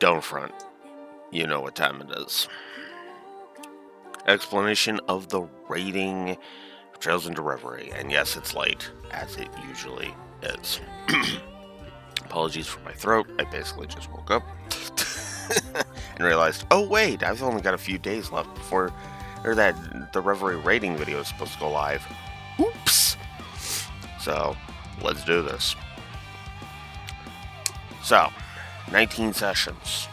Don't front. You know what time it is. Explanation of the rating of Trails into Reverie. And yes, it's late, as it usually is. Apologies for my throat. I basically just woke up and realized, oh wait, I've only got a few days left before the Reverie Rating video is supposed to go live. Oops! So, let's do this. So, 19 sessions.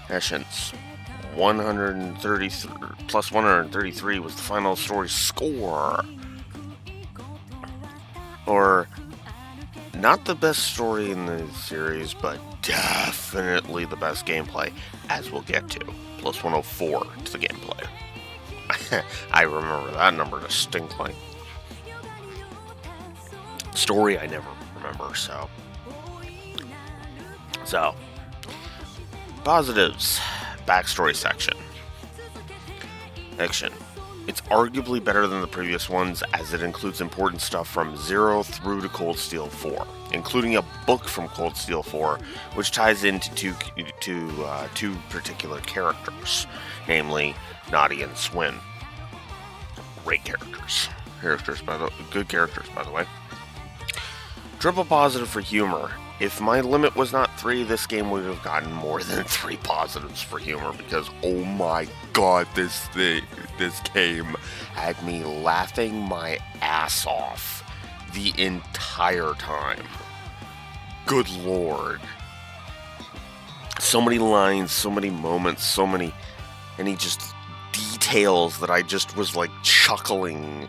133 plus 133 was the final story score. Or, not the best story in the series, but definitely the best gameplay, as we'll get to. Plus 104 to the gameplay. I remember that number distinctly. Story I never remember, so. Positives. Backstory section. Fiction. It's arguably better than the previous ones, as it includes important stuff from 0 through to Cold Steel 4, including a book from Cold Steel 4, which ties into two particular characters, namely Naughty and Swin. Great characters. Good characters, by the way. Triple positive for humor. If my limit was not 3, this game would have gotten more than 3 positives for humor, because oh my god, this game had me laughing my ass off the entire time. Good lord. So many lines, so many moments, any just details that I just was like chuckling,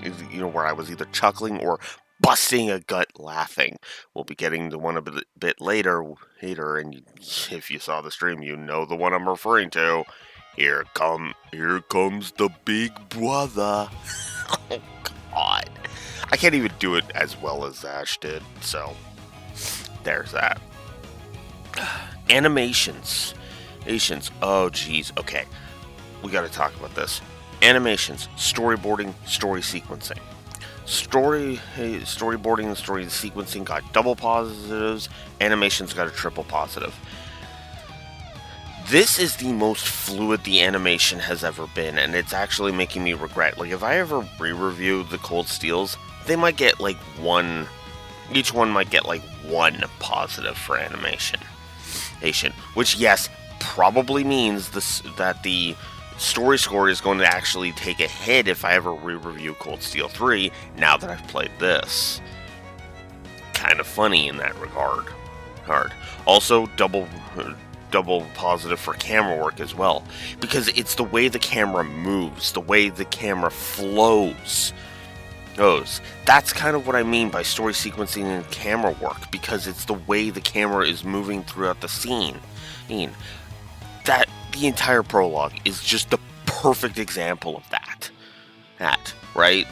where I was either chuckling or busting a gut laughing. We'll be getting to one a bit later, and if you saw the stream, you know the one I'm referring to. Here comes the big brother. Oh god. I can't even do it as well as Ash did, so there's that. Animations. Oh geez, okay. We gotta talk about this. Animations, storyboarding, story sequencing. Storyboarding and story sequencing got double positives. Animations got a triple positive. This is the most fluid the animation has ever been, and it's actually making me regret. Like, if I ever re-review the Cold Steels, they might get like one. Each one might get like 1 positive for animation. Which, yes, probably means that the story score is going to actually take a hit if I ever re-review Cold Steel 3, now that I've played this. Kind of funny in that regard. Also, double positive for camera work as well, because it's the way the camera moves, the way the camera flows. That's kind of what I mean by story sequencing and camera work, because it's the way the camera is moving throughout the scene. That the entire prologue is just the perfect example of that. Right?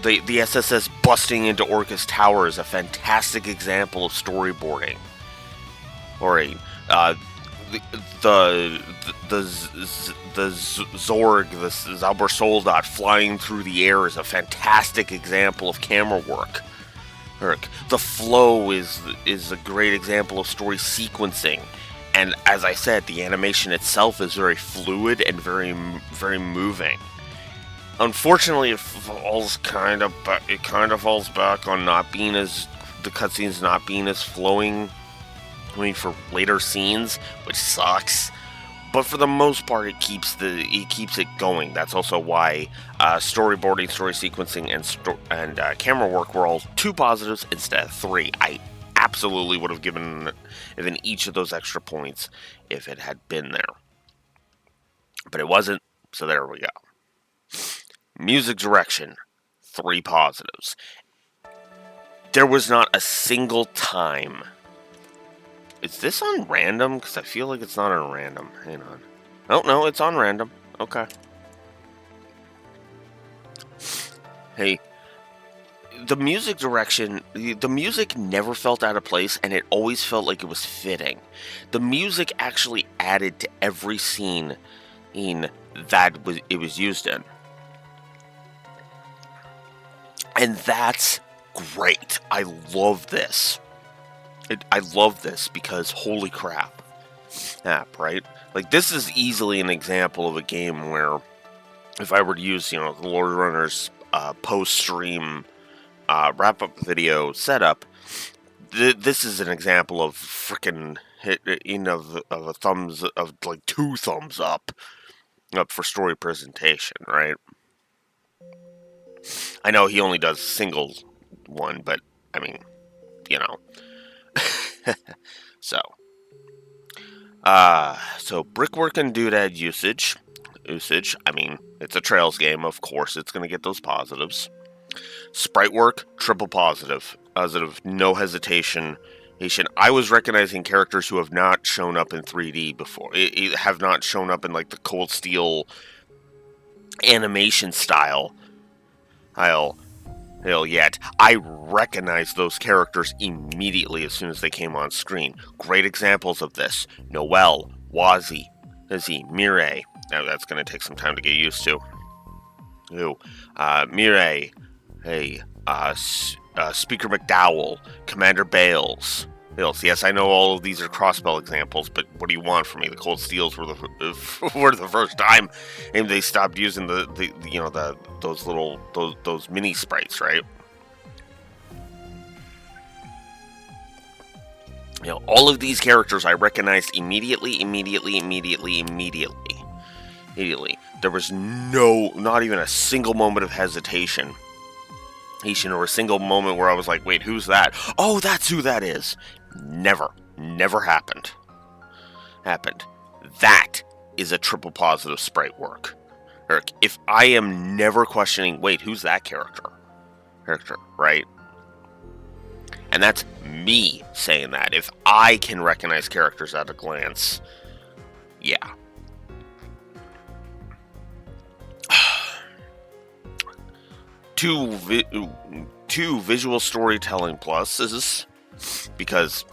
The SSS busting into Orcus Tower is a fantastic example of storyboarding. The Zorg, the Zauber Soldat flying through the air is a fantastic example of camera work. The flow is a great example of story sequencing. And as I said, the animation itself is very fluid and very, very moving. Unfortunately, it kind of falls back on the cutscenes not being as flowing. For later scenes, which sucks. But for the most part, it keeps it going. That's also why storyboarding, story sequencing, and camera work were all 2 positives instead of 3. I absolutely would have given each of those extra points if it had been there. But it wasn't, so there we go. Music direction, 3 positives. There was not a single time. Is this on random? Because I feel like it's not on random. Hang on. Oh, no, it's on random. Okay. Hey, the music direction, the music never felt out of place, and it always felt like it was fitting. The music actually added to every scene that it was used in. And that's great. I love this. I love this because holy crap. app, right? Like, this is easily an example of a game where, if I were to use, the Lord Runner's post-stream wrap-up video setup, this is an example of freaking of a thumbs of like 2 thumbs up for story presentation, right? I know he only does a single one, but I mean, you know. So brickwork and doodad usage. I mean, it's a Trails game, of course it's going to get those positives. Sprite work, triple positive. No hesitation. I was recognizing characters who have not shown up in 3D before. Have not shown up in like the Cold Steel animation style. Hell yet. I recognized those characters immediately as soon as they came on screen. Great examples of this. Noelle, Wazi, Mireille. Now that's going to take some time to get used to. Mireille, Speaker McDowell, Commander Bales. Yes, I know all of these are crossbell examples, but what do you want from me? The Cold Steels were the first time, and they stopped using those mini sprites, right? All of these characters I recognized immediately. There was not even a single moment of hesitation. Or a single moment where I was like, wait, who's that? Oh, that's who that is. Never happened. That is a triple positive sprite work. If I am never questioning, wait, who's that character, right? And that's me saying that. If I can recognize characters at a glance, yeah. Two visual storytelling pluses, because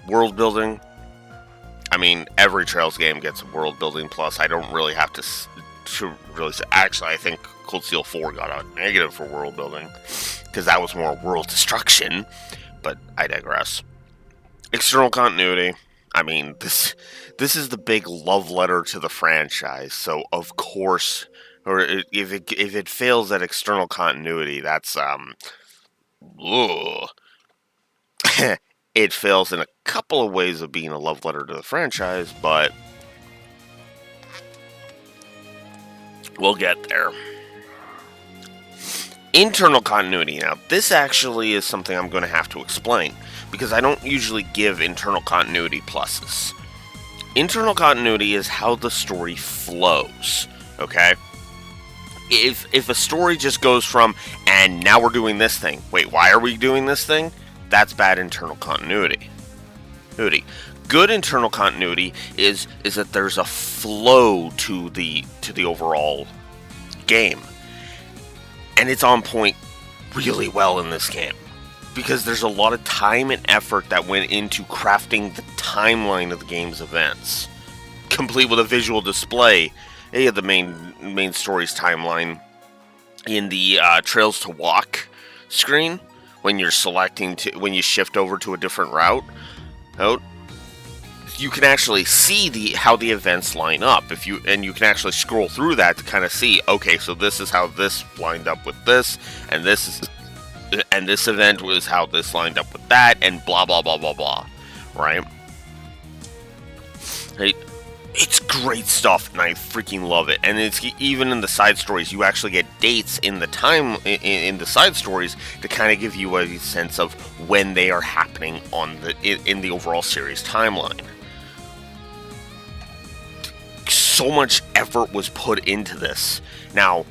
world building. I mean, every Trails game gets a world building plus. I don't really have to really say. Actually, I think Cold Steel 4 got a negative for world building, because that was more world destruction. But I digress. External continuity. I mean, this is the big love letter to the franchise. So of course, or if it fails at external continuity, that's it fails in a couple of ways of being a love letter to the franchise, but we'll get there. Internal continuity. Now, this actually is something I'm going to have to explain, because I don't usually give internal continuity pluses. Internal continuity is how the story flows, okay? If a story just goes from, and now we're doing this thing, wait, why are we doing this thing? That's bad internal continuity. Good internal continuity is that there's a flow to the overall game. And it's on point really well in this game, because there's a lot of time and effort that went into crafting the timeline of the game's events, complete with a visual display of the main story's timeline in the Trails to Walk screen. When you're when you shift over to a different route, you can actually see how the events line up. You can actually scroll through that to kind of see, okay, so this is how this lined up with this, and this event was how this lined up with that, and blah blah blah blah blah, right? It's great stuff, and I freaking love it. And it's even in the side stories, you actually get dates in the in the side stories to kind of give you a sense of when they are happening in the overall series timeline. So much effort was put into this. Now,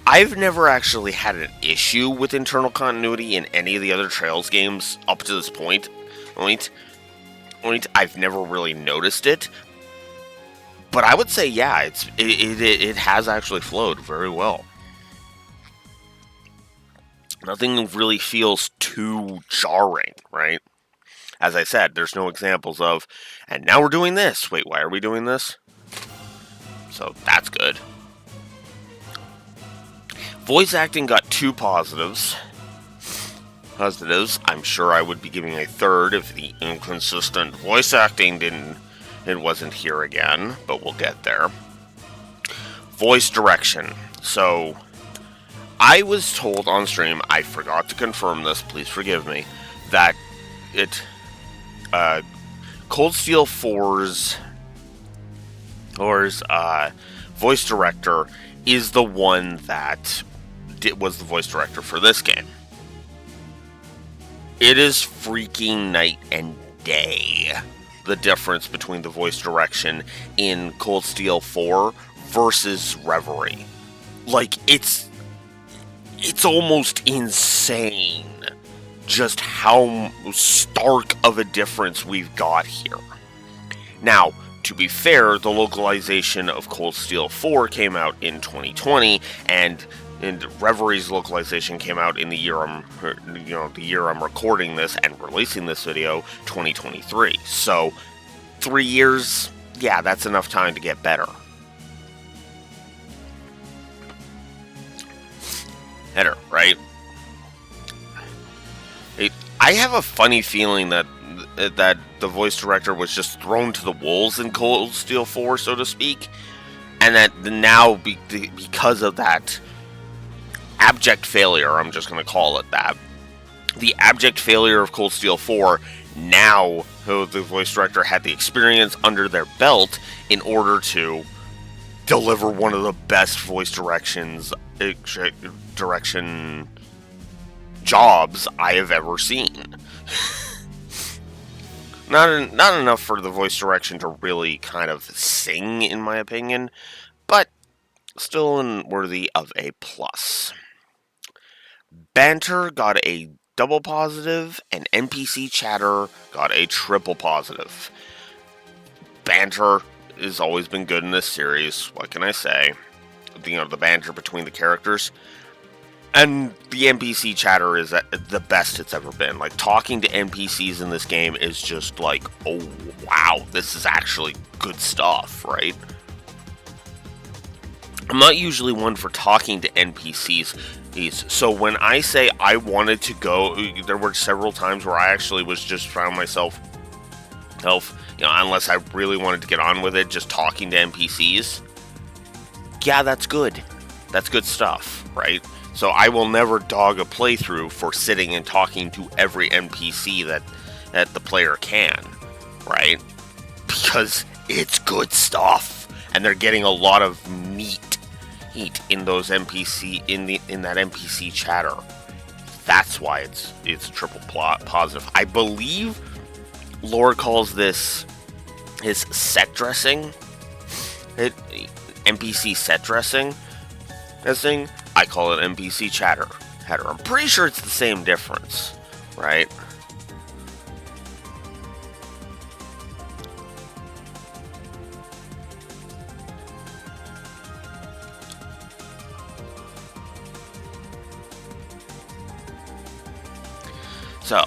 I've never actually had an issue with internal continuity in any of the other Trails games up to this point. I've never really noticed it. But I would say, yeah, it has actually flowed very well. Nothing really feels too jarring, right? As I said, there's no examples of, and now we're doing this. Wait, why are we doing this? So that's good. Voice acting got 2 positives. positives. I'm sure I would be giving a third if the inconsistent voice acting it wasn't here again, but we'll get there. Voice direction. So, I was told on stream, I forgot to confirm this, please forgive me, that Cold Steel 4's voice director is the one that was the voice director for this game. It is freaking night and day, the difference between the voice direction in Cold Steel 4 versus Reverie. Like, it's almost insane just how stark of a difference we've got here. Now, to be fair, the localization of Cold Steel 4 came out in 2020, and Reverie's localization came out in the year I'm recording this and releasing this video, 2023. So, 3 years, yeah, that's enough time to get better. Header, right? I have a funny feeling that the voice director was just thrown to the wolves in Cold Steel 4, so to speak, and that now, because of that abject failure, I'm just going to call it that, the abject failure of Cold Steel 4, now the voice director had the experience under their belt in order to deliver one of the best voice direction jobs I have ever seen. Not enough for the voice direction to really kind of sing, in my opinion, but still worthy of a plus. Banter got a double positive, and NPC chatter got a triple positive. Banter has always been good in this series, what can I say? The banter between the characters. And the NPC chatter is the best it's ever been. Like, talking to NPCs in this game is just like, oh, wow, this is actually good stuff, right? I'm not usually one for talking to NPCs. So when I say I wanted to go, there were several times where I actually found myself, unless I really wanted to get on with it, just talking to NPCs. Yeah, that's good. That's good stuff, right? So I will never dog a playthrough for sitting and talking to every NPC that the player can, right? Because it's good stuff, and they're getting a lot of meat in those NPC in that NPC chatter. That's why it's a triple positive. I believe lore calls this his set dressing. NPC set dressing. I call it NPC chatter. I'm pretty sure it's the same difference, right? So,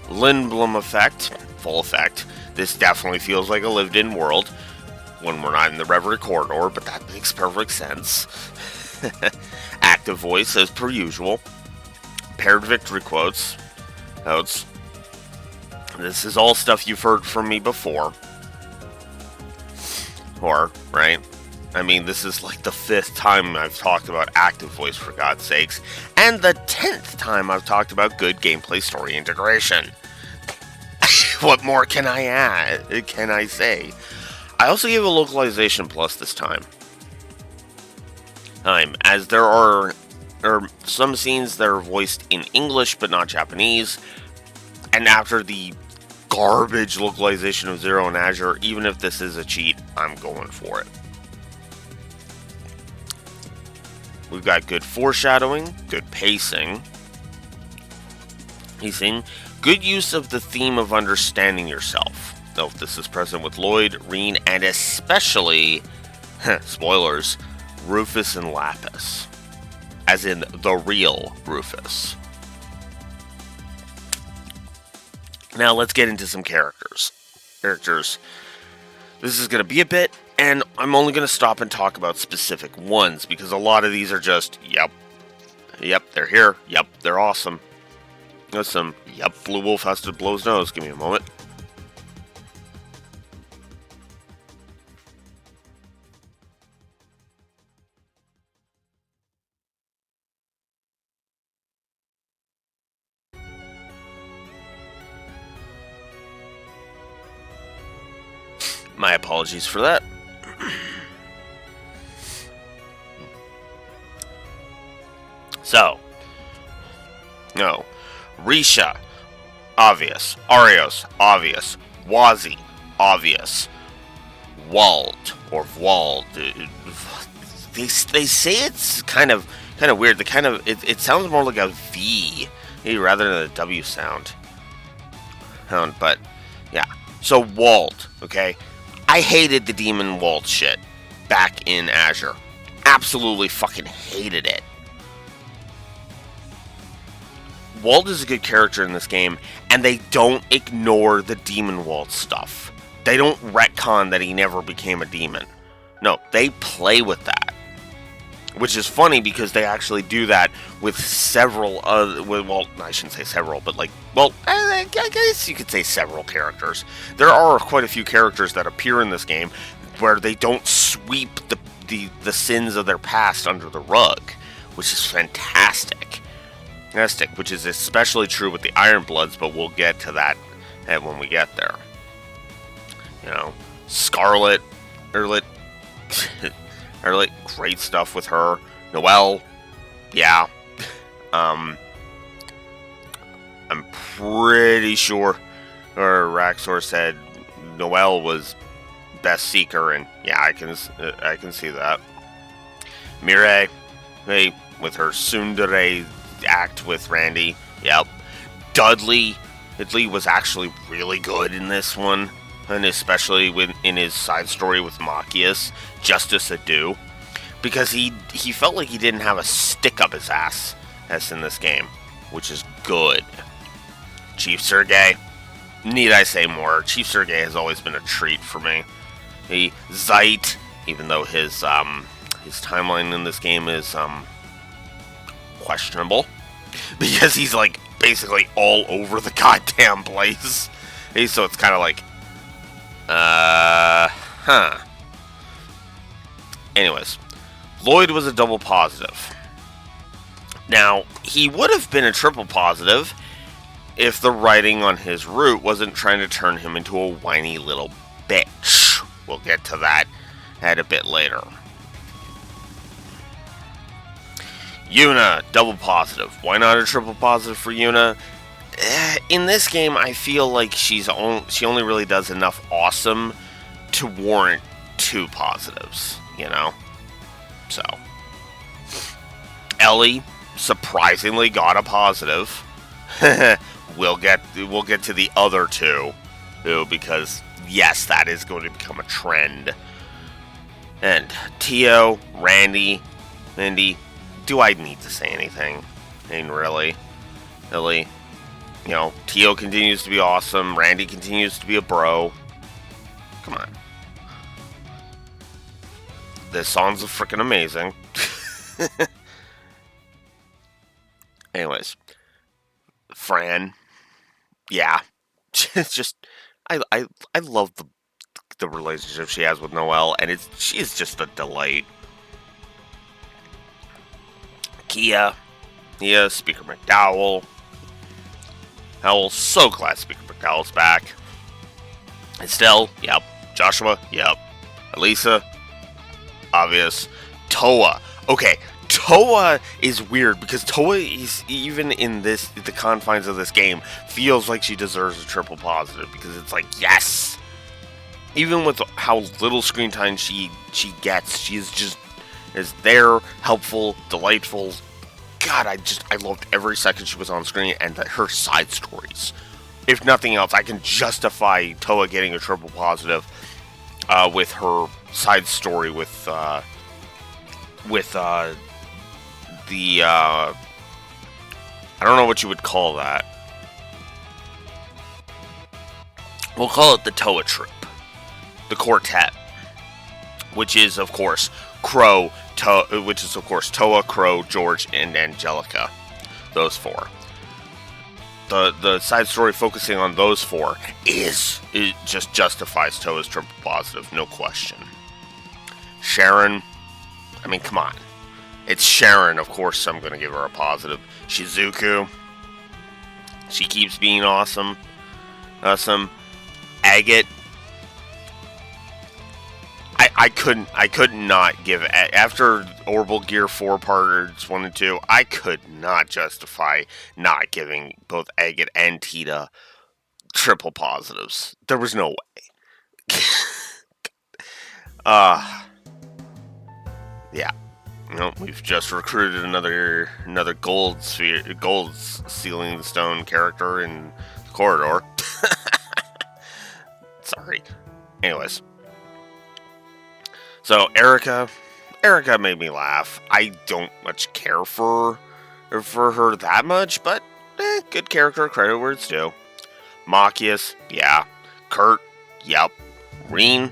Lindblom effect, full effect. This definitely feels like a lived-in world when we're not in the Reverie corridor, but that makes perfect sense. Active voice as per usual. Paired victory quotes. Notes. This is all stuff you've heard from me before. Right? I mean, this is like the 5th time I've talked about active voice, for God's sakes, and the 10th time I've talked about good gameplay story integration. What more can I add? Can I say? I also gave a localization plus this time. As there are some scenes that are voiced in English but not Japanese, and after the garbage localization of Zero and Azure, even if this is a cheat, I'm going for it. We've got good foreshadowing, good pacing, good use of the theme of understanding yourself. Note this is present with Lloyd, Reen, and especially, spoilers, Rufus and Lapis. As in the real Rufus. Now let's get into some characters. This is going to be a bit, and I'm only going to stop and talk about specific ones, because a lot of these are just, yep, they're here, yep, they're awesome. That's some, yep, Blue Wolf has to blow his nose. Give me a moment. My apologies for that. So, no. Risha, obvious. Arios, obvious. Wazi, obvious. Wald, or Wald. They say it's kind of weird. It sounds more like a V rather than a W sound. But yeah. So Wald, okay. I hated the Demon Wald shit back in Azure. Absolutely fucking hated it. Wald is a good character in this game, and they don't ignore the Demon Wald stuff. They don't retcon that he never became a demon. No, they play with that. Which is funny because they actually do that with several other... Well, I shouldn't say several, but like... Well, I guess you could say several characters. There are quite a few characters that appear in this game where they don't sweep the sins of their past under the rug, which is fantastic. Which is especially true with the Iron Bloods, but we'll get to that when we get there. You know, Scarlet, Erlit, great stuff with her. Noelle, yeah. I'm pretty sure, or Raxor said Noelle was best Seeker, and yeah, I can see that. Mireille, hey, with her tsundere act with Randy, yep. Dudley was actually really good in this one, and especially in his side story with Machias, Justice Adu, because he felt like he didn't have a stick up his ass as in this game, which is good. Chief Sergei, need I say more? Chief Sergei has always been a treat for me. Zeit, even though his timeline in this game is questionable, because he's like basically all over the goddamn place. So it's kind of like, Anyways, Lloyd was a double positive. Now, he would have been a triple positive if the writing on his route wasn't trying to turn him into a whiny little bitch. We'll get to that a bit later. Yuna, double positive. Why not a triple positive for Yuna? In this game, I feel like she only really does enough awesome to warrant 2 positives, you know? So, Ellie surprisingly got a positive. We'll get to the other 2, because yes, that is going to become a trend. And Tio, Randy, Mindy, do I need to say anything? I mean, really? Ellie, you know, Tio continues to be awesome. Randy continues to be a bro. Come on. This song's freaking amazing. Anyways, Fran, yeah, it's just I love the relationship she has with Noelle, and she's just a delight. Kia, Speaker McDowell. Hell, so glad Speaker McDowell's back. Estelle, yep. Joshua, yep. Elisa, obvious. Toa, okay. Toa is weird because Toa is, even in the confines of this game, feels like she deserves a triple positive, because it's like, yes! Even with how little screen time she gets, she is there, helpful, delightful. God, I loved every second she was on screen, and her side stories. If nothing else, I can justify Toa getting a triple positive with her side story with the I don't know what you would call that. We'll call it the Toa Troop, the quartet, which is of course Toa, Crow, George, and Angelica. Those 4. the side story focusing on those four it just justifies Toa's triple positive, no question. Sharon, I mean, come on. It's Sharon, of course I'm going to give her a positive. Shizuku, she keeps being awesome. Agate, I could not give, after Orbital Gear 4 parts 1 and 2, I could not justify not giving both Agate and Tita triple positives. There was no way. Yeah. No, we've just recruited another gold sealing the stone character in the corridor. Sorry. Anyways. So Erica made me laugh. I don't much care for her that much, but good character, credit where it's due. Machias, yeah. Kurt, yep. Reen,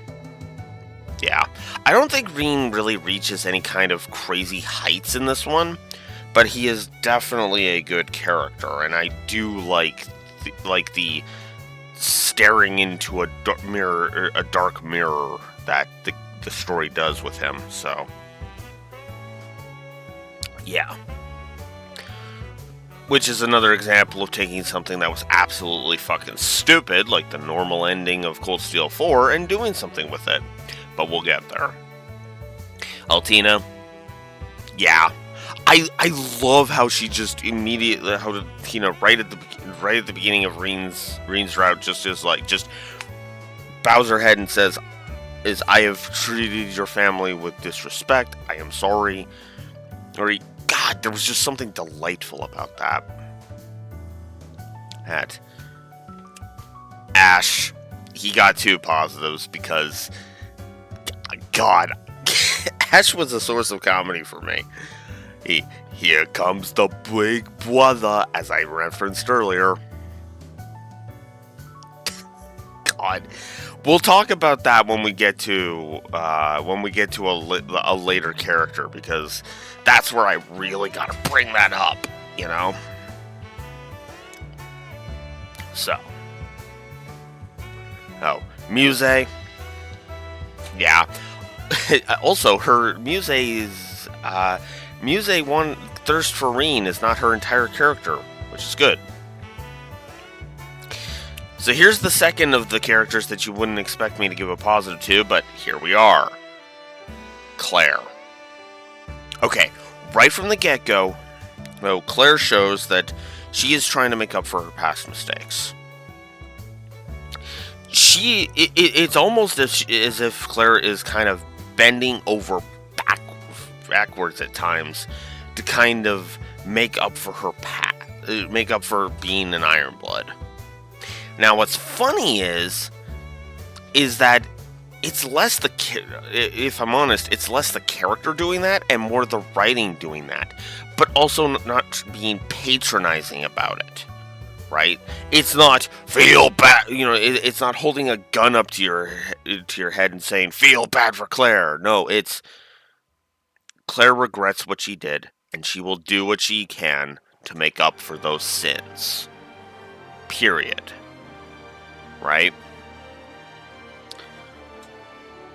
yeah. I don't think Reen really reaches any kind of crazy heights in this one, but he is definitely a good character, and I do like the staring into a dark mirror that the story does with him. So, yeah. Which is another example of taking something that was absolutely fucking stupid, like the normal ending of Cold Steel 4, and doing something with it. But we'll get there. Altina, yeah. I love how she just immediately, how Tina right at the beginning of Reen's route just bows her head and says, I have treated your family with disrespect. I am sorry. Or God, there was just something delightful about that. Ash, he got 2 positives because, God, Ash was a source of comedy for me. Here comes the big brother, as I referenced earlier. God, we'll talk about that when we get to a later character, because that's where I really gotta bring that up, you know? So. Oh, Muse. Yeah. Also, her Muse's Muse one thirst for Reen is not her entire character, which is good. So here's the second of the characters that you wouldn't expect me to give a positive to, but here we are. Claire. Okay, right from the get-go, Claire shows that she is trying to make up for her past mistakes. It's almost as if Claire is kind of bending over backwards at times to kind of make up for her make up for being an Ironblood. Now, what's funny is that it's less if I'm honest, it's less the character doing that and more the writing doing that, but also not being patronizing about it, right? It's not feel bad, it's not holding a gun up to your head and saying feel bad for Claire. No, it's Claire regrets what she did, and she will do what she can to make up for those sins. Period. Right?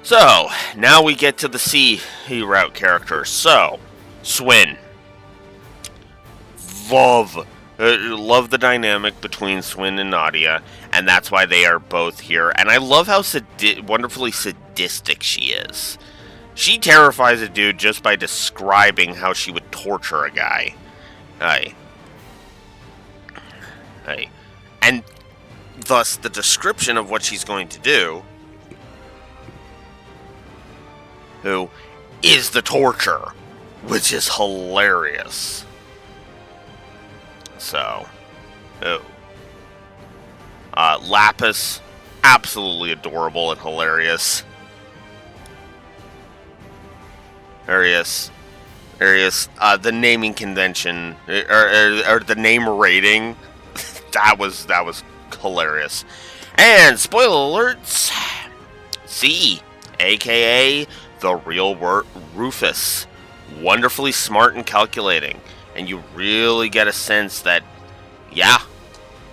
So, now we get to the C route characters. So, Swin. Love the dynamic between Swin and Nadia, and that's why they are both here. And I love how wonderfully sadistic she is. She terrifies a dude just by describing how she would torture a guy. Hey. And thus, the description of what she's going to do, is the torture, which is hilarious. So, Lapis, absolutely adorable and hilarious. The naming convention, or the name rating, that was hilarious. And spoiler alerts, C, aka the real Rufus, wonderfully smart and calculating, and you really get a sense that, yeah,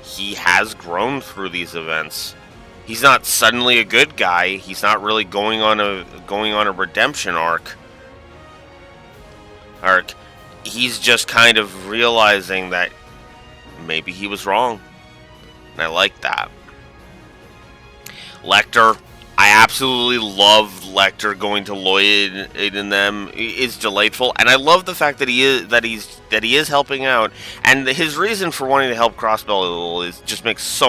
he has grown through these events. He's not suddenly a good guy. He's not really going on a redemption arc. He's just kind of realizing that maybe he was wrong. And I like that. Lecter, I absolutely love Lecter going to Lloyd and them. Is delightful, and I love the fact that he is helping out, and his reason for wanting to help Crossbell is makes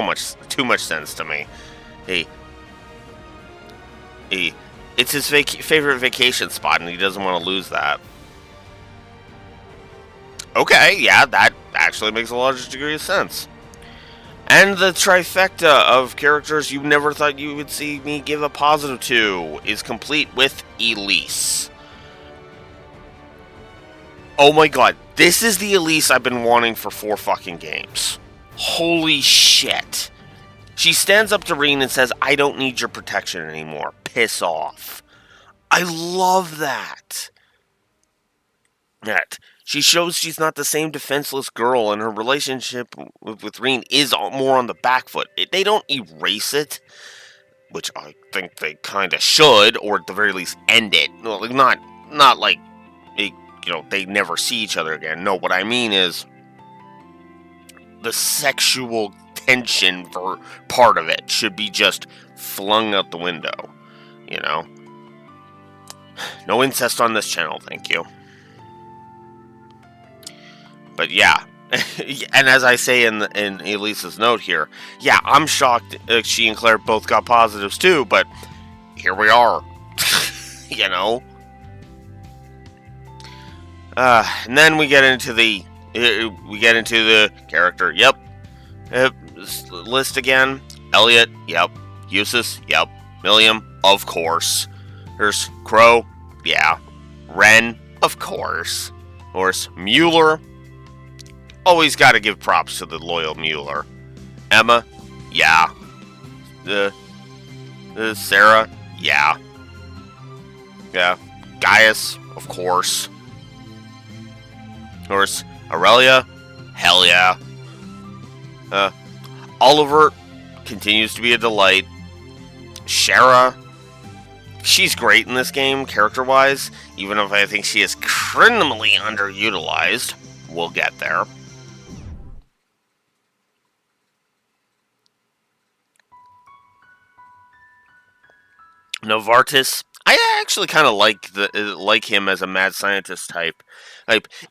too much sense to me. He it's his favorite vacation spot, and he doesn't want to lose that. Okay, yeah, that actually makes a large degree of sense. And the trifecta of characters you never thought you would see me give a positive to is complete with Elise. Oh my god, this is the Elise I've been wanting for 4 fucking games. Holy shit. She stands up to Reen and says, I don't need your protection anymore. Piss off. I love that. She shows she's not the same defenseless girl, and her relationship with Reen is more on the back foot. They don't erase it, which I think they kind of should, or at the very least end it. Not like, they never see each other again. No, what I mean is the sexual tension for part of it should be just flung out the window. No incest on this channel, thank you. But yeah, and as I say in Elisa's note here, yeah, I'm shocked she and Claire both got positives too, but here we are, and then we get into the character. Yep, list again. Elliot. Yep. Eustace. Yep. Milliam. Of course. There's Crow. Yeah. Ren. Of course. Mueller. Always got to give props to the loyal Mueller. Emma, yeah. Sarah, yeah. Yeah. Gaius, of course. Aurelia, hell yeah. Oliver continues to be a delight. Shara, she's great in this game, character-wise, even if I think she is criminally underutilized. We'll get there. Novartis, I actually kind of like him as a mad scientist type.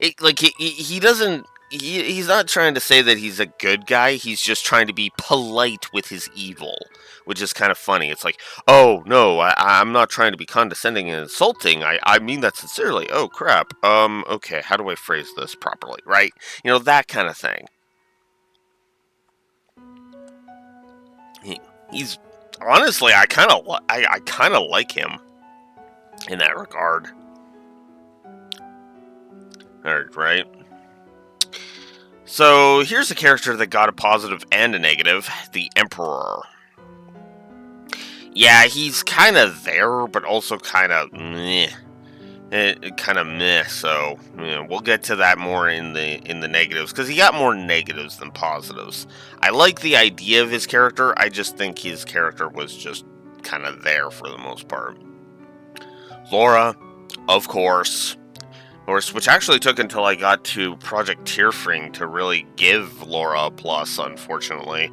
He doesn't. He's not trying to say that he's a good guy. He's just trying to be polite with his evil, which is kind of funny. It's like, oh no, I'm not trying to be condescending and insulting. I mean that sincerely. Oh crap. Okay, how do I phrase this properly? Right? That kind of thing. He's honestly, I kind of like him in that regard. Right. So here's a character that got a positive and a negative, the Emperor. Yeah, he's kind of there, but also kind of meh. So we'll get to that more in the negatives, because he got more negatives than positives. I like the idea of his character. I just think his character was just kind of there for the most part. Laura, of course, which actually took until I got to Project Tearfring to really give Laura a plus, unfortunately,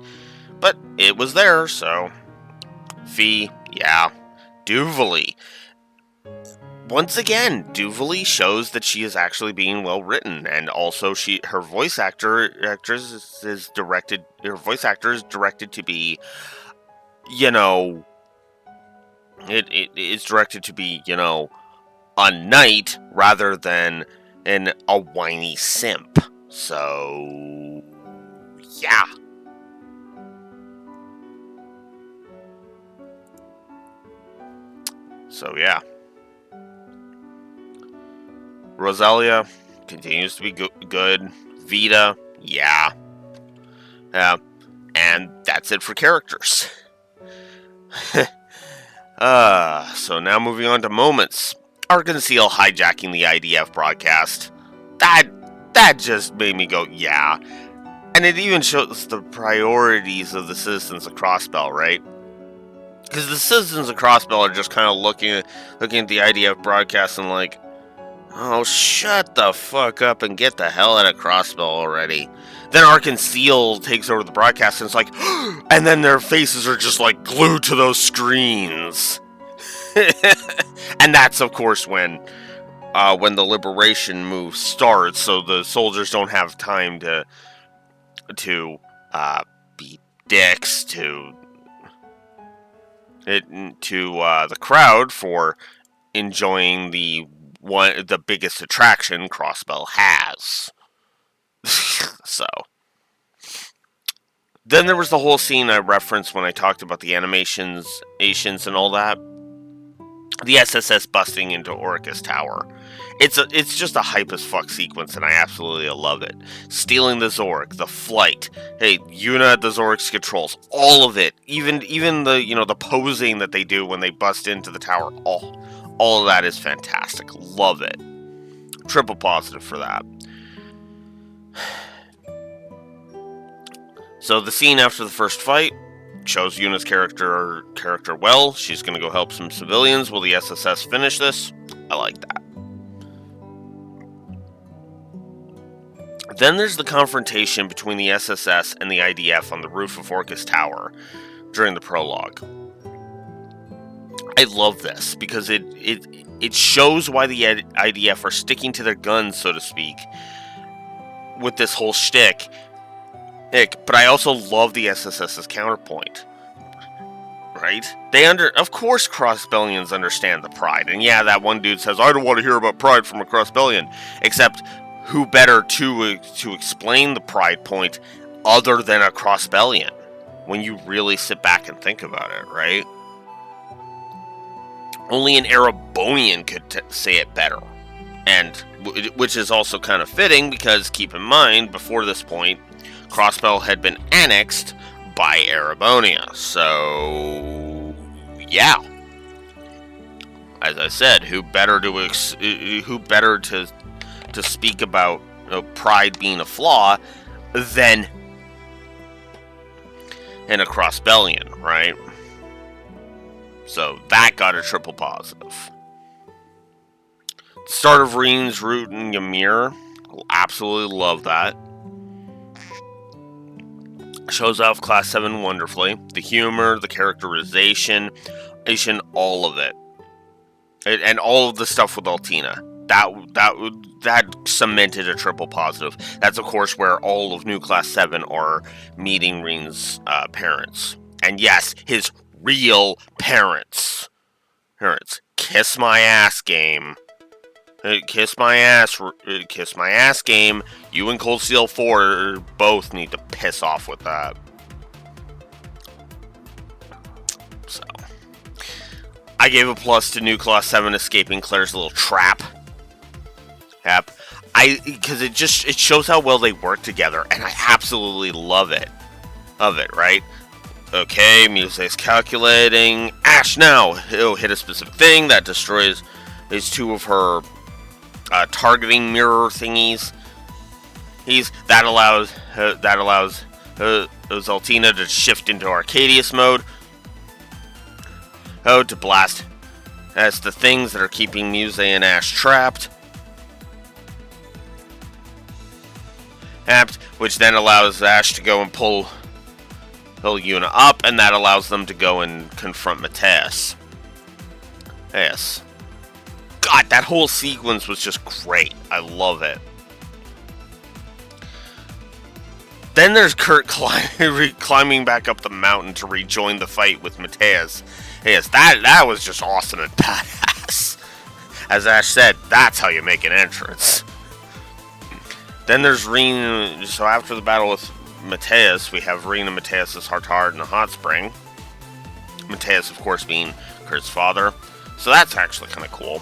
but it was there. So Fee, yeah. Duvalie. Once again, Duvalie shows that she is actually being well written, and also her voice actor is directed to be, it is directed to be, a knight rather than a whiny simp. So yeah. Rosalia continues to be good. Vita, yeah. And that's it for characters. So now moving on to moments. Arkansas hijacking the IDF broadcast. That just made me go, yeah. And it even shows the priorities of the citizens of Crossbell, right? Because the citizens of Crossbell are just kind of looking at the IDF broadcast and like, oh, shut the fuck up and get the hell out of Crossbell already. Then Ark Seal takes over the broadcast and it's like, and then their faces are just like glued to those screens. And that's of course when the liberation move starts, so the soldiers don't have time to be dicks to the crowd for enjoying the biggest attraction Crossbell has. So then there was the whole scene I referenced when I talked about the animations and all that. The SSS busting into Orcus Tower. It's just a hype as fuck sequence, and I absolutely love it. Stealing the Zork, the flight, hey, Yuna at the Zork's controls, all of it, even the the posing that they do when they bust into the tower, all of that is fantastic. Love it. Triple positive for that. So the scene after the first fight shows Yuna's character well. She's going to go help some civilians. Will the SSS finish this? I like that. Then there's the confrontation between the SSS and the IDF on the roof of Orcus Tower during the prologue. I love this because it shows why the IDF are sticking to their guns, so to speak, with this whole shtick. But I also love the SSS's counterpoint. Right? Of course Crossbellians understand the Pride. And yeah, that one dude says, I don't want to hear about Pride from a Crossbellian. Except, who better to explain the Pride point other than a Crossbellian? When you really sit back and think about it, right? Only an Erebonian could say it better. And, which is also kind of fitting, because keep in mind, before this point, Crossbell had been annexed by Erebonia, so yeah. As I said, who better to speak about Pride being a flaw than a Crossbellian, right? So that got a triple positive. Start of Reen's route in Ymir, absolutely love that. Shows off Class 7 wonderfully. The humor, the characterization, all of it. And all of the stuff with Altina. That cemented a triple positive. That's, of course, where all of New Class 7 are meeting Reen's parents. And yes, his real parents. Kiss my ass game. Kiss my ass game. You and Cold Steel 4 both need to piss off with that. So, I gave a plus to New Class 7 escaping Claire's little trap. Yep. Because it shows how well they work together, and I absolutely love it. Right? Okay, Muse's calculating. Ash now! He'll hit a specific thing that destroys two of her targeting mirror thingies. That allows Zaltina to shift into Arcadius mode. To blast as the things that are keeping Muse and Ash trapped. Which then allows Ash to go and pull Yuna up, and that allows them to go and confront Mateus. Yes. God, that whole sequence was just great. I love it. Then there's Kurt climbing back up the mountain to rejoin the fight with Mateus. Yes, that was just awesome and badass. As Ash said, that's how you make an entrance. Then there's Reen. So after the battle with Mateus, we have Reen and Mateus' heart in the hot spring. Mateus, of course, being Kurt's father. So that's actually kind of cool.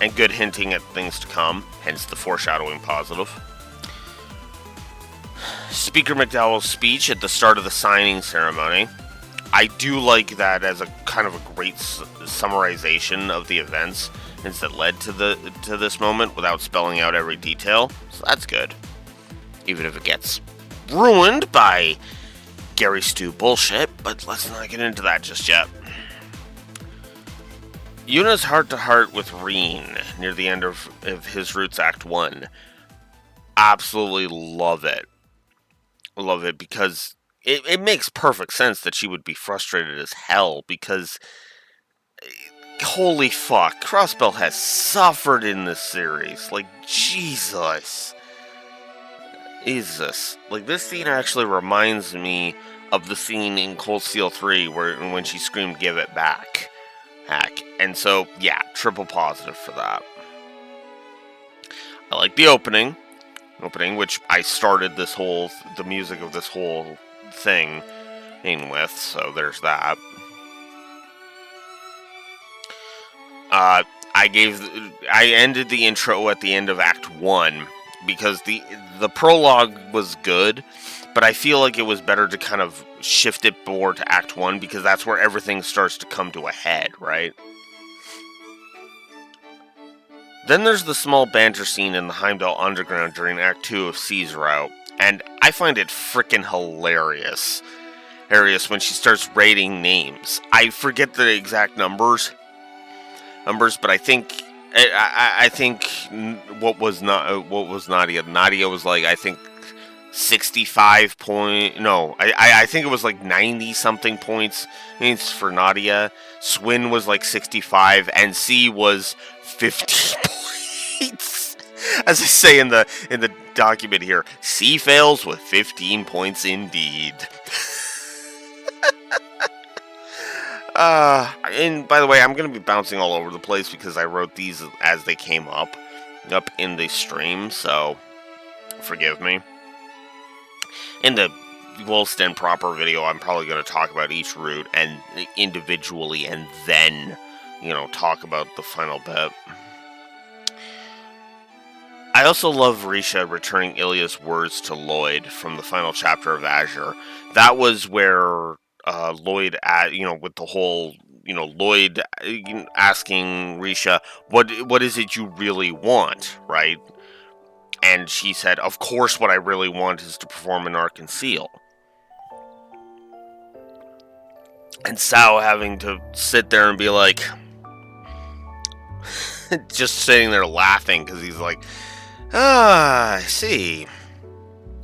And good hinting at things to come, hence the foreshadowing positive. Speaker McDowell's speech at the start of the signing ceremony. I do like that as a kind of a great summarization of the events that led to this moment without spelling out every detail. So that's good. Even if it gets ruined by Gary Stu bullshit, but let's not get into that just yet. Yuna's heart-to-heart with Reen near the end of his Roots Act 1. Absolutely love it. Love it because it makes perfect sense that she would be frustrated as hell because holy fuck, Crossbell has suffered in this series. Like, Jesus. Like, this scene actually reminds me of the scene in Cold Steel 3 when she screamed, "Give it back." Heck. And so, yeah, triple positive for that. I like the opening, which I started the music of this whole thing with, so there's that. I ended the intro at the end of Act 1 because the prologue was good, but I feel like it was better to kind of shift it more to Act 1 because that's where everything starts to come to a head, right? Then there's the small banter scene in the Heimdall Underground during Act 2 of C's Route, and I find it frickin' hilarious. When she starts rating names. I forget the exact numbers, but I think what was Nadia? Nadia was like, I think 65 point. No, I think it was like 90 something points for Nadia. Swin was like 65, and C was 50 points. As I say in the document here, C fails with 15 points indeed. And by the way, I'm going to be bouncing all over the place because I wrote these as they came up in the stream, so forgive me. In the Wolfsten proper video, I'm probably going to talk about each route and individually, and then, talk about the final bit. I also love Risha returning Ilya's words to Lloyd from the final chapter of Azure. That was where Lloyd, with the whole, Lloyd asking Risha, what is it you really want, right? And she said, of course what I really want is to perform an Arc and Seal. And Sao having to sit there and be like, just sitting there laughing, because he's like, I see.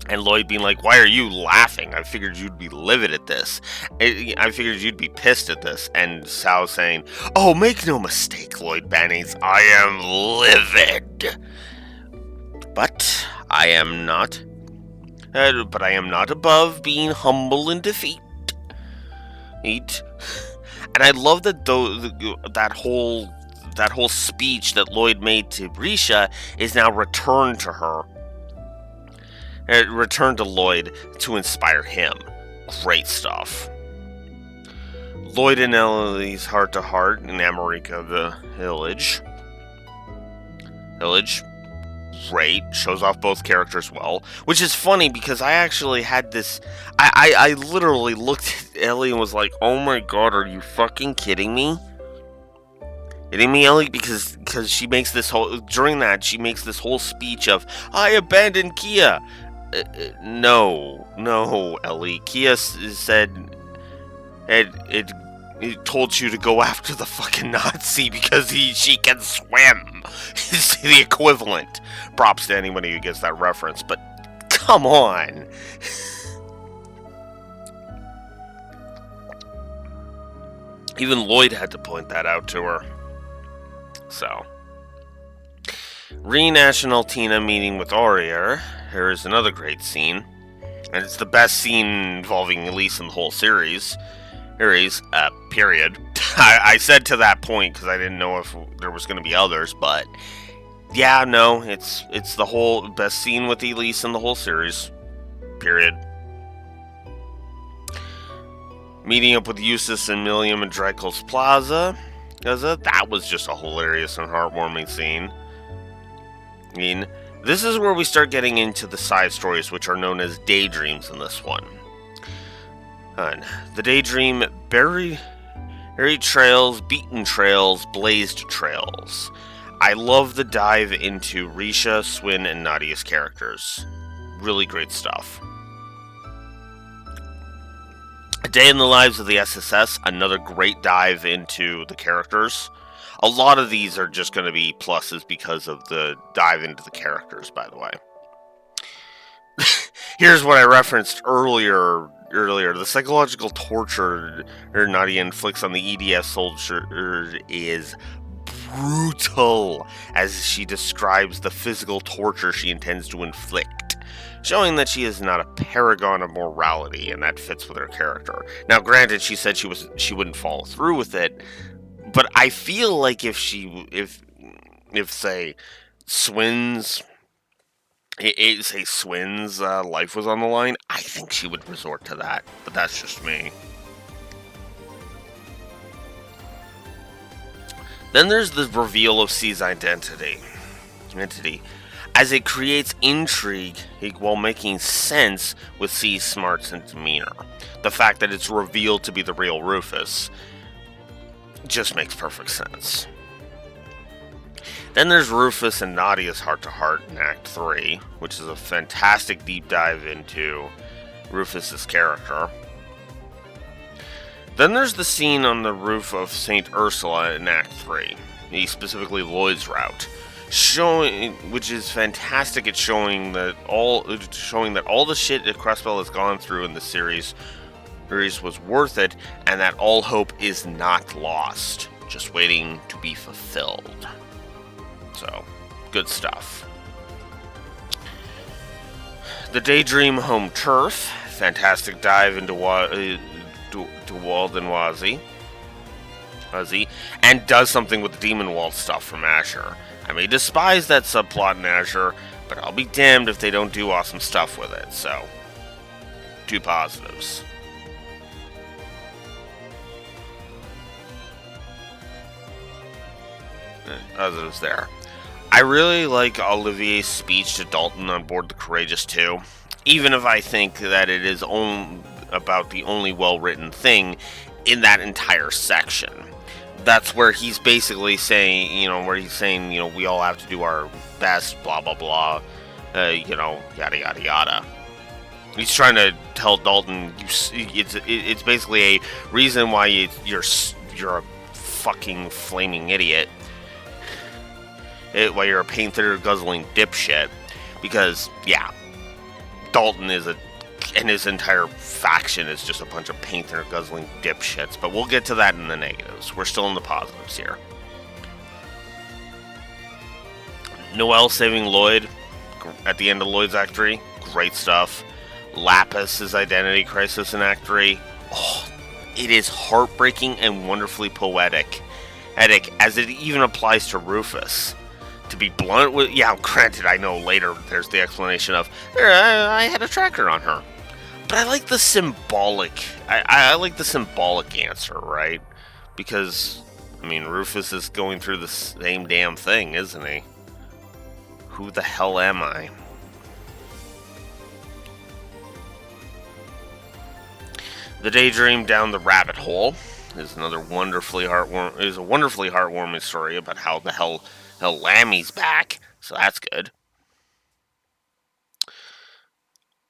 And Lloyd being like, why are you laughing? I figured you'd be livid at this. I figured you'd be pissed at this. And Sao saying, oh, make no mistake, Lloyd Bannings, I am livid. But I am not above being humble in defeat. And I love that that whole speech that Lloyd made to Risha is now returned to her. Returned to Lloyd to inspire him. Great stuff. Lloyd and Ellie's heart-to-heart in America, the village. Great. Shows off both characters well. Which is funny because I actually had this... I literally looked at Ellie and was like, oh my god, are you fucking kidding me? Kidding me, Ellie? Because she makes this whole... During that, she makes this whole speech of, I abandoned Kia. No, Ellie. Kia said it told you to go after the fucking Nazi because she can swim. It's the equivalent. Props to anybody who gets that reference, but come on. Even Lloyd had to point that out to her. So, Renash and Altina meeting with Aurier. Here is another great scene, and it's the best scene involving Elise in the whole series. Period. I said to that point because I didn't know if there was going to be others, but yeah, no, it's the whole best scene with Elise in the whole series. Period. Meeting up with Eustace and Milliam in Dreikel's Plaza. That was just a hilarious and heartwarming scene. I mean, this is where we start getting into the side stories, which are known as daydreams in this one. And the daydream, buried trails, beaten trails, blazed trails. I love the dive into Risha, Swin, and Nadia's characters. Really great stuff. A Day in the Lives of the SSS, another great dive into the characters. A lot of these are just going to be pluses because of the dive into the characters, by the way. Here's what I referenced earlier. The psychological torture Nadia inflicts on the EDF soldier is brutal, as she describes the physical torture she intends to inflict, showing that she is not a paragon of morality, and that fits with her character. Now, granted, she said she wouldn't follow through with it, but I feel like if say Swin's life was on the line, I think she would resort to that. But that's just me. Then there's the reveal of C's identity, as it creates intrigue while making sense with C's smarts and demeanor. The fact that it's revealed to be the real Rufus just makes perfect sense. Then there's Rufus and Nadia's heart-to-heart in Act 3, which is a fantastic deep dive into Rufus's character. Then there's the scene on the roof of St. Ursula in Act 3, specifically Lloyd's route, which is fantastic at showing that all the shit that Crespel has gone through in the series was worth it, and that all hope is not lost, just waiting to be fulfilled. So, good stuff. The Daydream home turf, fantastic dive into Walden Wazi, and does something with the Demon Wall stuff from Azure. I may despise that subplot in Azure, but I'll be damned if they don't do awesome stuff with it, so 2 positives. Positives there. I really like Olivier's speech to Dalton on board the Courageous 2, even if I think that it is about the only well-written thing in that entire section. That's where he's basically saying, we all have to do our best, blah, blah, blah, yada, yada, yada. He's trying to tell Dalton, it's basically a reason why you're a fucking flaming idiot. While you're a paint thinner guzzling dipshit, because Dalton and his entire faction is just a bunch of paint thinner guzzling dipshits. But we'll get to that in the negatives. We're still in the positives here. Noelle saving Lloyd at the end of Lloyd's Act 3, great stuff. Lapis' identity crisis in Act 3, it is heartbreaking and wonderfully poetic, as it even applies to Rufus. To be blunt with, granted, I know later there's the explanation of, I had a tracker on her. But I like the symbolic, I like the symbolic answer, right? Because, Rufus is going through the same damn thing, isn't he? Who the hell am I? The Daydream down the rabbit hole is a wonderfully heartwarming story about how the hell Lammy's back, so that's good.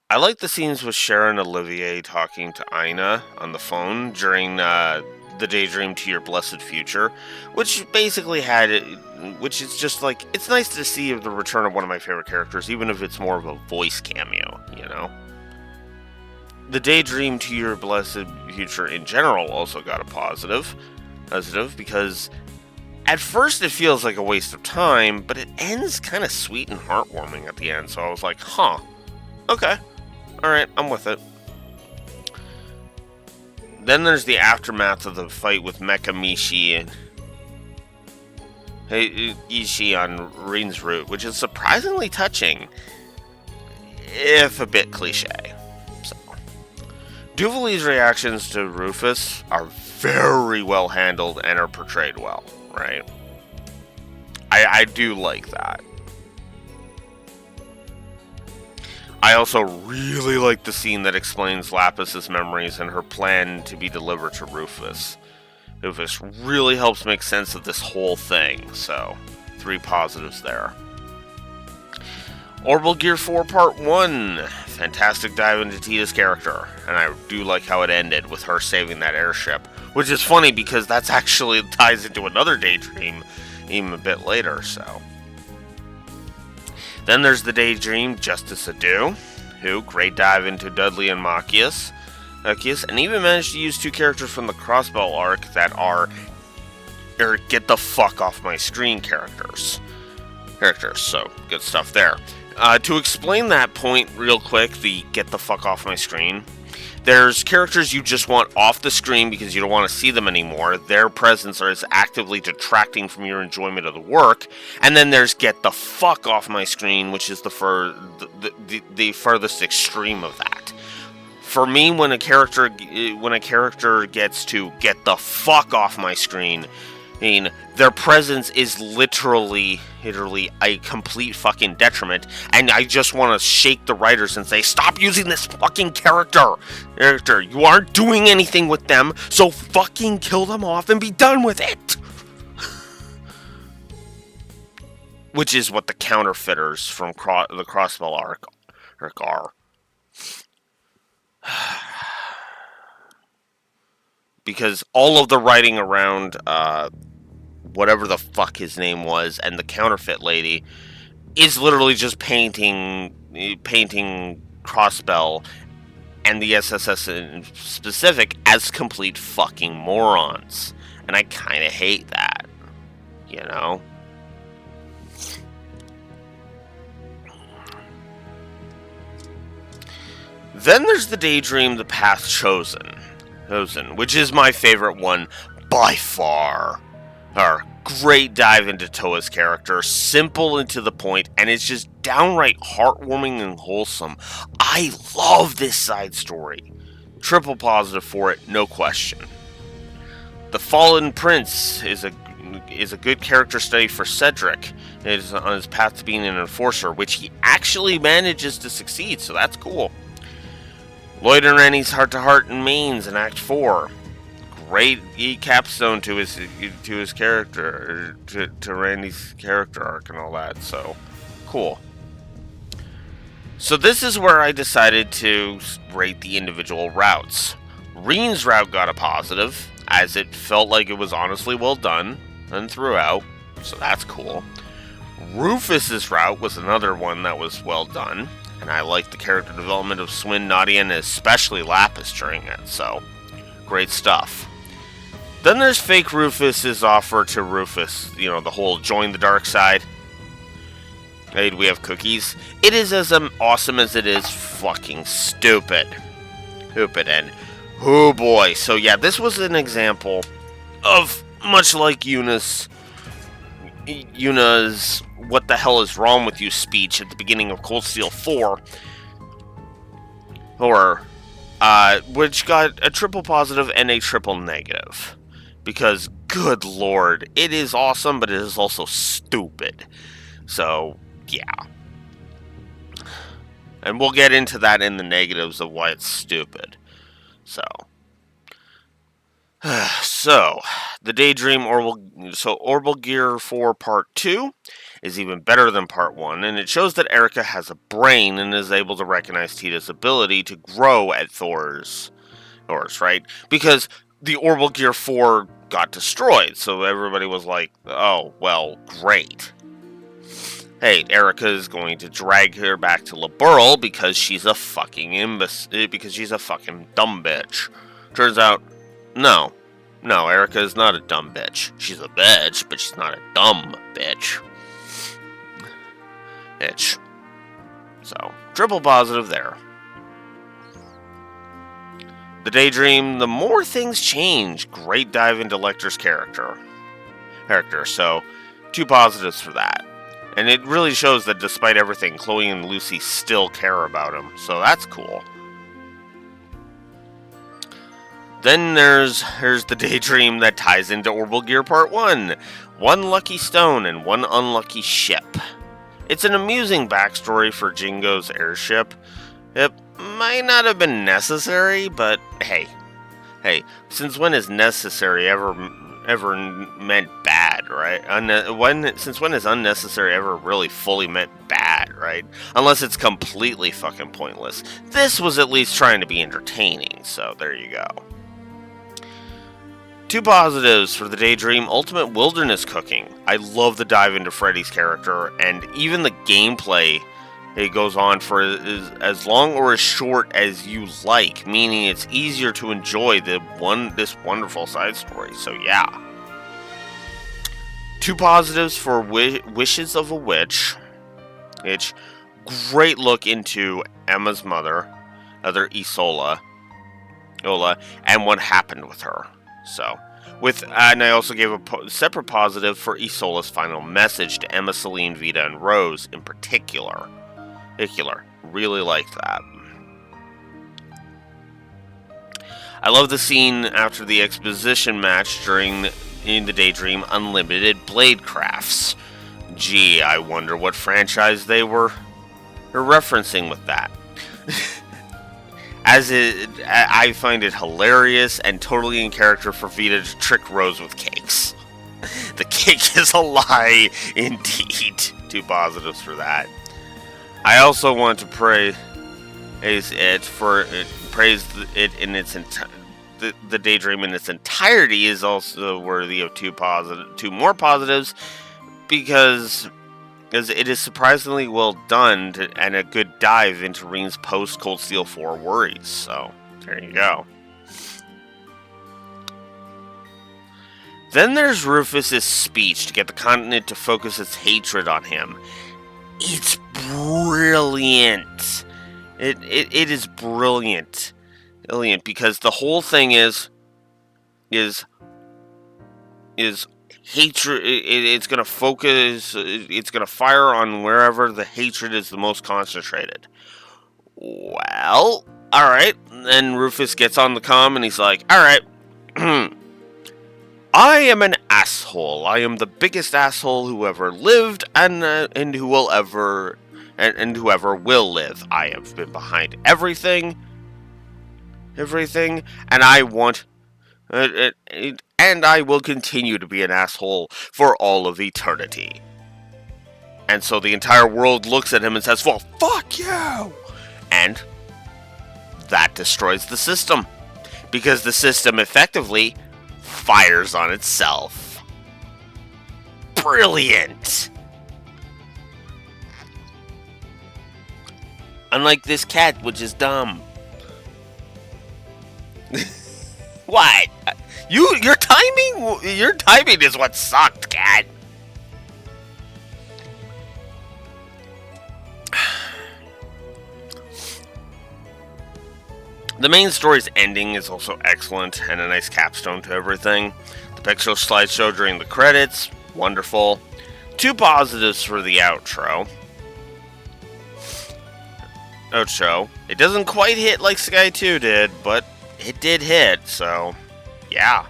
I like the scenes with Sharon Olivier talking to Ina on the phone during the Daydream to Your Blessed Future, which basically which is just like, it's nice to see the return of one of my favorite characters, even if it's more of a voice cameo, The Daydream to Your Blessed Future in general also got a positive, because at first it feels like a waste of time, but it ends kind of sweet and heartwarming at the end, so I was like, okay, alright, I'm with it. Then there's the aftermath of the fight with Mecha Mishi and Ishii on Rin's route, which is surprisingly touching, if a bit cliche. Duvali's reactions to Rufus are very well handled and are portrayed well, right? I do like that. I also really like the scene that explains Lapis's memories and her plan to be delivered to Rufus. Rufus really helps make sense of this whole thing, so 3 positives there. Orbital Gear 4 Part 1. fantastic dive into Tita's character, and I do like how it ended with her saving that airship, which is funny because that's actually ties into another Daydream even a bit later, so. Then there's the Daydream Justice Adu, who great dive into Dudley and Machias, and even managed to use 2 characters from the Crossbell arc that are get the fuck off my screen characters, so good stuff there. To explain that point real quick, the get the fuck off my screen, there's characters you just want off the screen because you don't want to see them anymore. Their presence is actively detracting from your enjoyment of the work. And then there's get the fuck off my screen, which is the furthest extreme of that. For me, when a character gets to get the fuck off my screen, I mean, their presence is literally a complete fucking detriment, and I just want to shake the writers and say, stop using this fucking character! You aren't doing anything with them, so fucking kill them off and be done with it! Which is what the counterfeiters from the Crossbell arc are. Because all of the writing around whatever the fuck his name was and the counterfeit lady is literally just painting Crossbell and the SSS in specific as complete fucking morons. And I kind of hate that, you know? Then there's the Daydream, The Path Chosen, which is my favorite one by far. Our great dive into Toa's character, simple and to the point, and it's just downright heartwarming and wholesome. I love this side story. Triple positive for it, no question. The Fallen Prince is a good character study for Cedric. It is on his path to being an enforcer, which he actually manages to succeed, so that's cool. Lloyd and Rennie's heart-to-heart in Mainz in Act 4. Great capstone to his character, to Randy's character arc and all that, so cool. So this is where I decided to rate the individual routes. Reen's route got a positive, as it felt like it was honestly well done and throughout, so that's cool. Rufus's route was another one that was well done, and I liked the character development of Swin, Nadia, and especially Lapis during it, so great stuff. Then there's fake Rufus's offer to Rufus, the whole join the dark side. Hey, we have cookies. It is as awesome as it is fucking stupid. And oh boy. So yeah, this was an example of, much like Yuna's what the hell is wrong with you speech at the beginning of Cold Steel 4. Which got a triple positive and a triple negative. Because, good lord, it is awesome, but it is also stupid. So, yeah. And we'll get into that in the negatives of why it's stupid. So, the Daydream Orbital Gear 4 Part 2 is even better than Part 1, and it shows that Erica has a brain and is able to recognize Tita's ability to grow at Thor's, right? Because the Orbital Gear 4 got destroyed, so everybody was like, oh, well, great. Hey, Erica is going to drag her back to Laburl because she's a fucking because she's a fucking dumb bitch. Turns out, no, Erica is not a dumb bitch. She's a bitch, but she's not a dumb bitch. So, triple positive there. The Daydream, the more things change. Great dive into Lecter's character. So, 2 positives for that. And it really shows that despite everything, Chloe and Lucy still care about him. So that's cool. Then there's the Daydream that ties into Orbital Gear Part 1. 1 lucky stone and 1 unlucky ship. It's an amusing backstory for Jingo's airship. It might not have been necessary, but hey, since when is necessary ever meant bad? bad, right? Since when has unnecessary ever really fully meant bad, right? Unless it's completely fucking pointless. This was at least trying to be entertaining, so there you go. 2 positives for the Daydream Ultimate Wilderness Cooking. I love the dive into Freddy's character, and even the gameplay, it goes on for as long or as short as you like, meaning it's easier to enjoy this wonderful side story. So yeah. 2 positives for Wishes of a Witch. It's great look into Emma's mother, Isola, and what happened with her. So, and I also gave a separate positive for Isola's final message to Emma, Celine, Vita, and Rose in particular. Really liked that. I love the scene after the exposition match in the Daydream Unlimited Blade Crafts. Gee, I wonder what franchise they were referencing with that. I find it hilarious and totally in character for Vita to trick Rose with cakes. The cake is a lie, indeed. 2 positives for that. I also want to praise it in its the Daydream in its entirety is also worthy of 2 more positives because it is surprisingly well done and a good dive into Reen's post Cold Steel 4 worries. So, there you go. Then there's Rufus's speech to get the continent to focus its hatred on him. It's brilliant. It is brilliant. Brilliant, because the whole thing is hatred. It's going to focus, it's going to fire on wherever the hatred is the most concentrated. Well, alright. Then Rufus gets on the comm and he's like, alright. I am an asshole. I am the biggest asshole who ever lived and whoever will live. I have been behind everything, and I want... and I will continue to be an asshole for all of eternity. And so the entire world looks at him and says, well, fuck you! And that destroys the system. Because the system effectively fires on itself. Brilliant! Unlike this cat, which is dumb. What? Your timing is what sucked, cat. The main story's ending is also excellent and a nice capstone to everything. The pixel slideshow during the credits, wonderful. 2 positives for the outro. It doesn't quite hit like Sky 2 did, but it did hit, so yeah.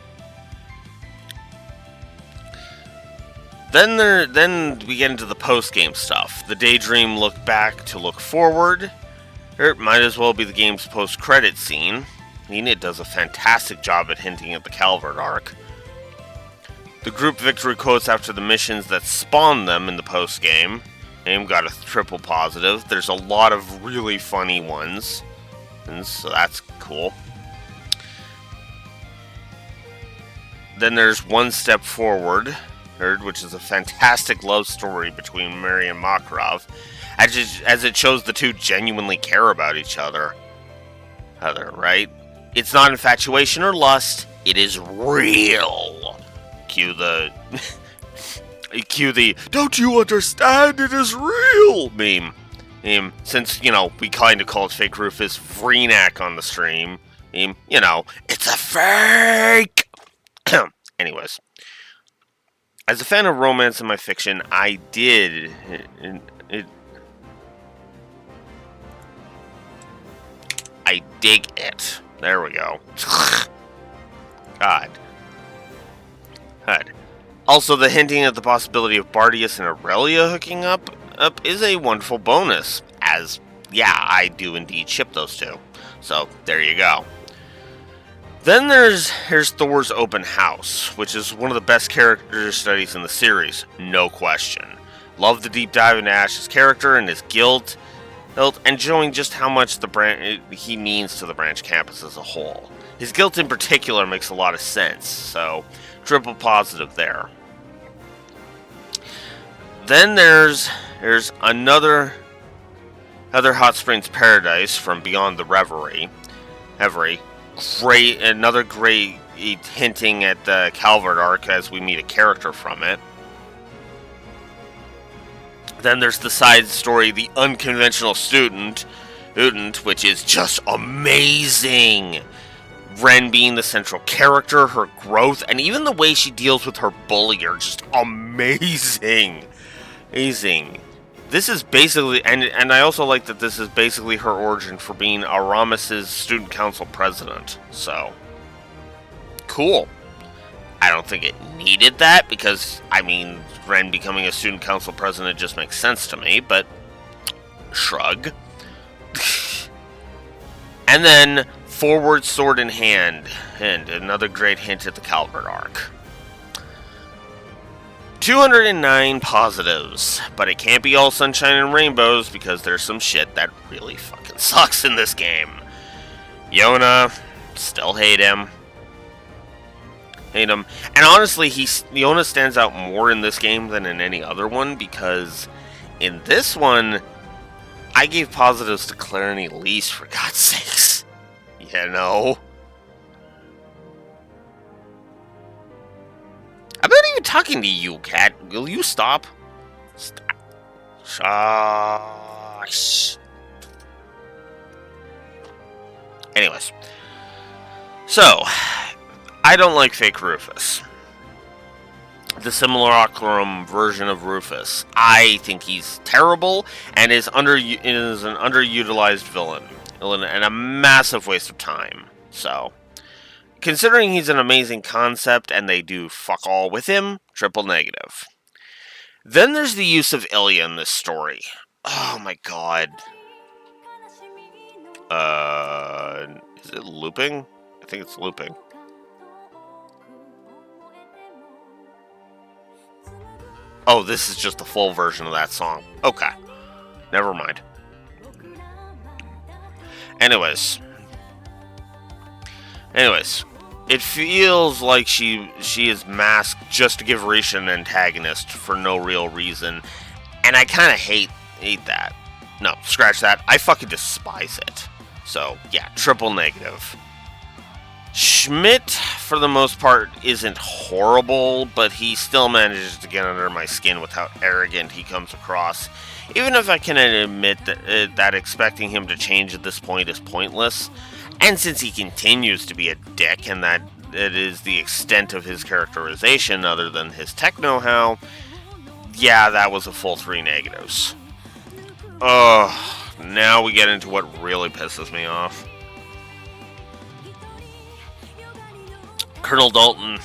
Then we get into the post-game stuff. The Daydream look back to look forward. It might as well be the game's post-credit scene. It does a fantastic job at hinting at the Calvert arc. The group victory quotes after the missions that spawned them in the post-game. Game got a triple positive. There's a lot of really funny ones, and so that's cool. Then there's One Step Forward, which is a fantastic love story between Mary and Makarov, as it shows the two genuinely care about each other. Right? It's not infatuation or lust, it is real. Cue the "Don't you understand? It is real" meme. Since, we kind of called Fake Rufus Vreenak on the stream. It's a fake! Anyways. As a fan of romance in my fiction, I dig it. There we go. God. Also, the hinting at the possibility of Bardius and Aurelia hooking up is a wonderful bonus, as, yeah, I do indeed ship those two. So, there you go. Then here's Thor's open house, which is one of the best character studies in the series, no question. Love the deep dive into Ash's character and his guilt, and showing just how much he means to the branch campus as a whole. His guilt in particular makes a lot of sense, so triple positive there. Then there's another Hot Springs Paradise from Beyond the Reverie. Another great hinting at the Calvert arc as we meet a character from it. Then there's the side story, The Unconventional Student, which is just amazing. Ren being the central character, her growth, and even the way she deals with her bully are just amazing. Amazing. This is basically, and I also like that this is basically her origin for being Aramis' student council president. So, cool. I don't think it needed that because, I mean, Ren becoming a student council president just makes sense to me, but shrug. And then, Forward Sword in Hand, and another great hint at the Calvert arc. 209 positives, but it can't be all sunshine and rainbows because there's some shit that really fucking sucks in this game. Yona, still hate him. And honestly, Yona stands out more in this game than in any other one because in this one, I gave positives to Claire and Elise, for God's sakes. You know? I'm not even talking to you, cat. Will you stop? Stop. Shush. Anyways. So, I don't like fake Rufus. The simulacrum version of Rufus. I think he's terrible and is an underutilized villain. And a massive waste of time. So, considering he's an amazing concept and they do fuck all with him, triple negative. Then there's the use of Ilya in this story. Oh my god. Is it looping? I think it's looping. Oh, this is just the full version of that song. Okay. Never mind. Anyways, it feels like she is masked just to give Risha an antagonist for no real reason, and I kind of hate that. No, scratch that. I fucking despise it. So, yeah, triple negative. Schmidt, for the most part, isn't horrible, but he still manages to get under my skin with how arrogant he comes across. Even if I can admit that expecting him to change at this point is pointless, and since he continues to be a dick and that it is the extent of his characterization other than his tech know-how, yeah, that was a full 3 negatives. Now we get into what really pisses me off. Colonel Dalton.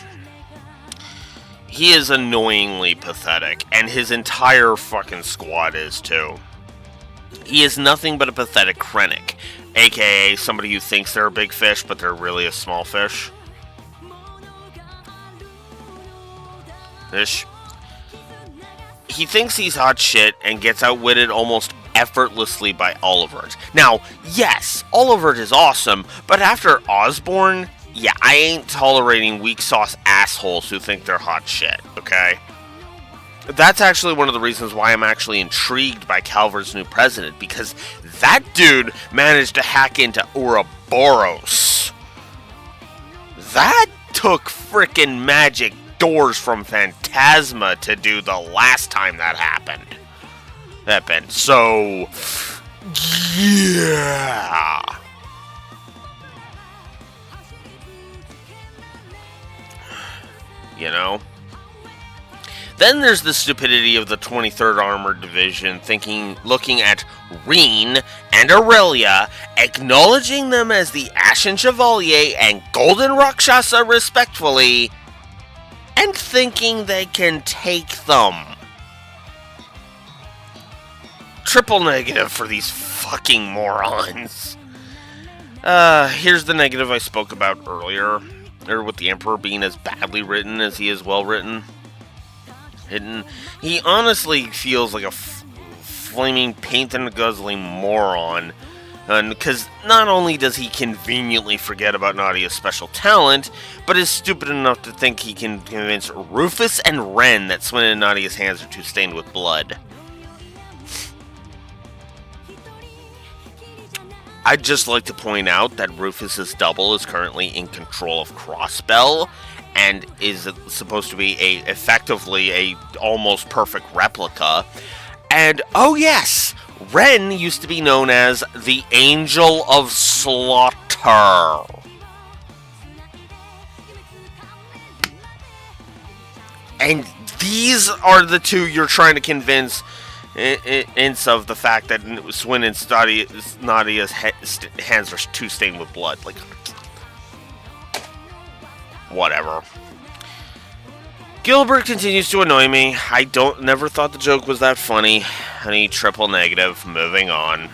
He is annoyingly pathetic, and his entire fucking squad is too. He is nothing but a pathetic Krennic, aka somebody who thinks they're a big fish, but they're really a small fish. He thinks he's hot shit and gets outwitted almost effortlessly by Olivert. Now, yes, Olivert is awesome, but after Osborne, yeah, I ain't tolerating weak sauce assholes who think they're hot shit, okay? That's actually one of the reasons why I'm actually intrigued by Calvert's new president, because that dude managed to hack into Ouroboros. That took frickin' magic doors from Phantasma to do the last time that happened. So, yeah. You know? Then there's the stupidity of the 23rd Armored Division looking at Reen and Aurelia, acknowledging them as the Ashen Chevalier and Golden Rakshasa respectfully, and thinking they can take them. Triple negative for these fucking morons. Here's the negative I spoke about earlier, or with the Emperor being as badly written as he is well written. He honestly feels like a flaming paint and guzzling moron. Because not only does he conveniently forget about Nadia's special talent, but is stupid enough to think he can convince Rufus and Ren that Swin and Nadia's hands are too stained with blood. I'd just like to point out that Rufus's double is currently in control of Crossbell, and is supposed to be effectively a almost perfect replica. And oh yes, Ren used to be known as the Angel of Slaughter. And these are the two you're trying to convince of the fact that Swin and Nadia's hands are too stained with blood. Like, whatever. Gilbert continues to annoy me. I never thought the joke was that funny. Any triple negative. Moving on.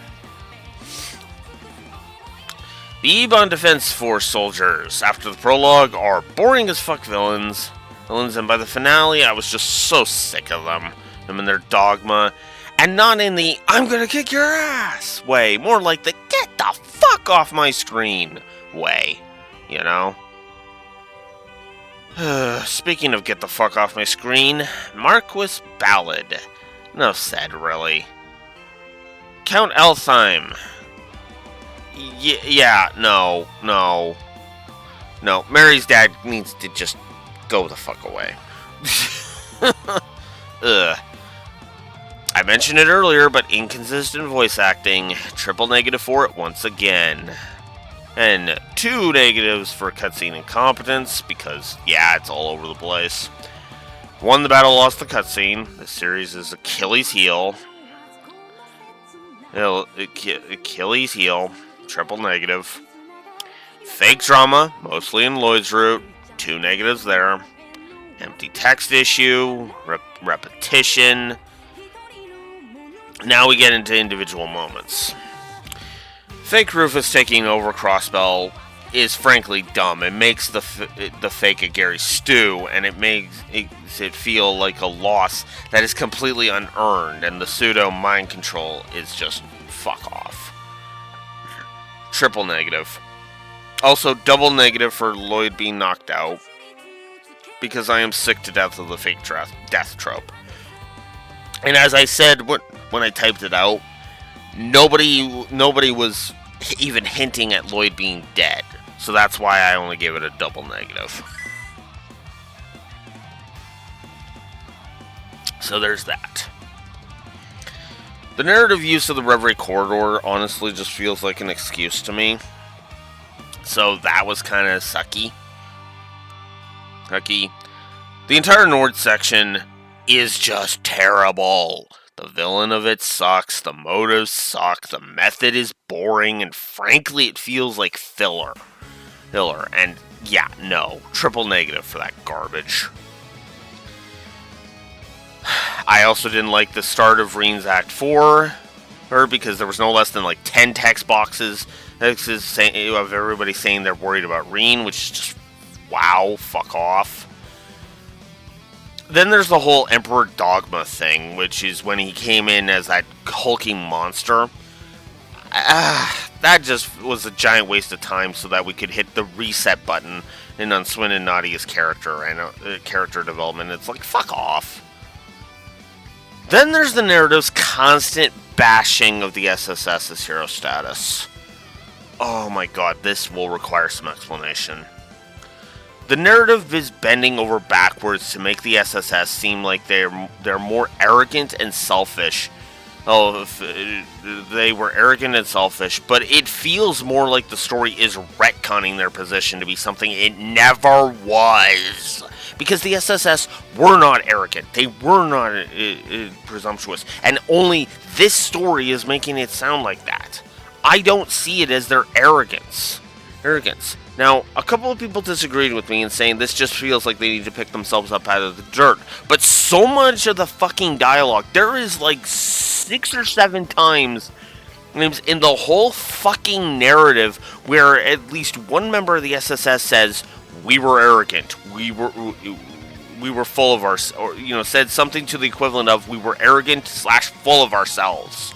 The Ebon Defense Force soldiers, after the prologue, are boring as fuck villains. And by the finale, I was just so sick of them. Them and their dogma. And not in the, I'm gonna kick your ass way. More like the, get the fuck off my screen way. You know? Speaking of get the fuck off my screen, Marquis Ballad. No said, really. Count Eltheim. Yeah, no. Mary's dad needs to just go the fuck away. Ugh. I mentioned it earlier, but inconsistent voice acting. Triple negative for it once again. And 2 negatives for cutscene incompetence, because, yeah, it's all over the place. Won the battle, lost the cutscene. This series is Achilles' heel. Achilles' heel. Triple negative. Fake drama, mostly in Lloyd's route. 2 negatives there. Empty text issue. Repetition. Now we get into individual moments. Fake Rufus taking over Crossbell is frankly dumb. It makes the fake a Gary Stew, and it makes it feel like a loss that is completely unearned, and the pseudo mind control is just fuck off. Triple negative. Also, double negative for Lloyd being knocked out, because I am sick to death of the fake death trope. And as I said when I typed it out, nobody was even hinting at Lloyd being dead. So that's why I only gave it a double negative. So there's that. The narrative use of the Reverie Corridor honestly just feels like an excuse to me. So that was kind of sucky. The entire Nord section is just terrible. The villain of it sucks, the motives suck, the method is boring, and frankly it feels like filler. And yeah, no, triple negative for that garbage. I also didn't like the start of Reen's Act 4, because there was no less than like 10 text boxes of everybody saying they're worried about Reen, which is just, wow, fuck off. Then there's the whole Emperor Dogma thing, which is when he came in as that hulking monster. That just was a giant waste of time so that we could hit the reset button on Swin and Nadia's character and character development. It's like, fuck off. Then there's the narrative's constant bashing of the SSS's hero status. Oh my god, this will require some explanation. The narrative is bending over backwards to make the SSS seem like they're more arrogant and selfish. They were arrogant and selfish, but it feels more like the story is retconning their position to be something it never was. Because the SSS were not arrogant, they were not presumptuous, and only this story is making it sound like that. I don't see it as their arrogance. Now, a couple of people disagreed with me in saying this just feels like they need to pick themselves up out of the dirt. But so much of the fucking dialogue, there is like 6 or 7 times names in the whole fucking narrative where at least one member of the SSS says we were arrogant, we were full of our, or said something to the equivalent of we were arrogant / full of ourselves,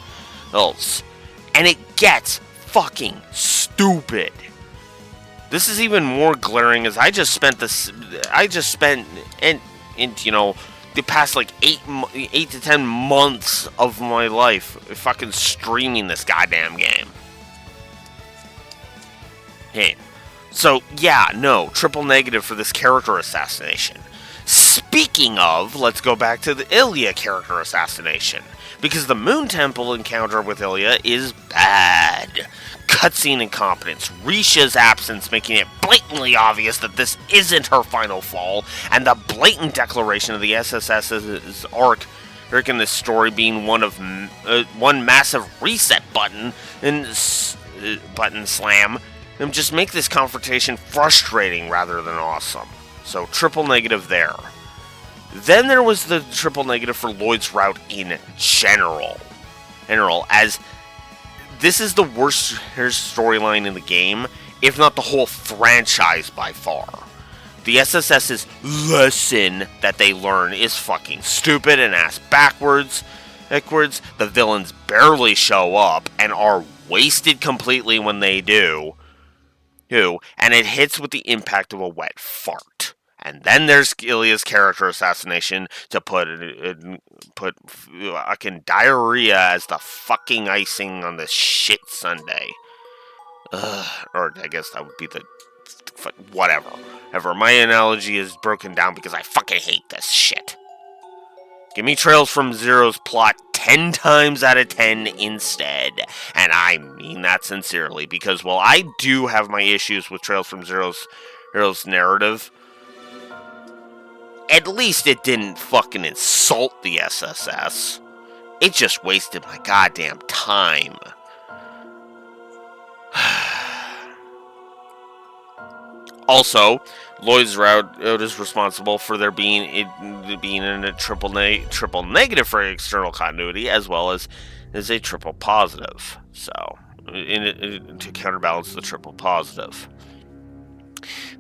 and it gets fucking stupid. This is even more glaring as I just spent the past like 8 to 10 months of my life fucking streaming this goddamn game. Hey, so yeah, no, triple negative for this character assassination. Speaking of, let's go back to the Ilya character assassination, because the Moon Temple encounter with Ilya is bad. Cutscene incompetence, Risha's absence making it blatantly obvious that this isn't her final fall, and the blatant declaration of the SSS's arc in this story being one massive reset button and button slam, and just make this confrontation frustrating rather than awesome. So triple negative there. Then there was the triple negative for Lloyd's route in general, as this is the worst storyline in the game, if not the whole franchise by far. The SSS's lesson that they learn is fucking stupid and ass backwards. The villains barely show up and are wasted completely when they do. And it hits with the impact of a wet fart. And then there's Ilya's character assassination to put fucking diarrhea as the fucking icing on this shit sundae. Or I guess that would be the whatever. My analogy is broken down because I fucking hate this shit. Give me Trails from Zero's plot 10 times out of 10 instead. And I mean that sincerely, because while I do have my issues with Trails from Zero's narrative, at least it didn't fucking insult the SSS. It just wasted my goddamn time. Also, Lloyd's route is responsible for there being in a triple negative for external continuity, as well as a triple positive. So, to counterbalance the triple positive.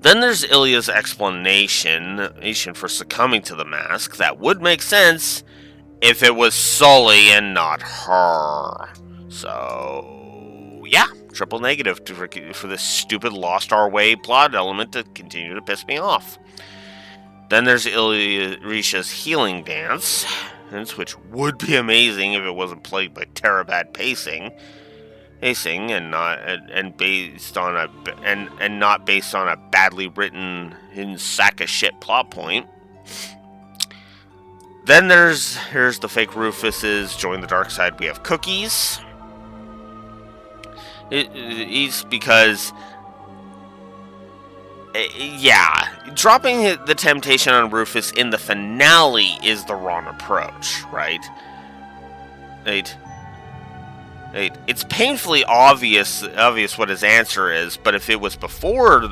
Then there's Ilya's explanation for succumbing to the mask. That would make sense if it was Sully and not her. So, yeah, triple negative for this stupid Lost Our Way plot element to continue to piss me off. Then there's Risha's healing dance, which would be amazing if it wasn't plagued by Terabad pacing, and not based on a badly written sack of shit plot point. Then here's the fake Rufus's join the dark side. We have cookies. It's because dropping the temptation on Rufus in the finale is the wrong approach, right? It's painfully obvious what his answer is, but if it was before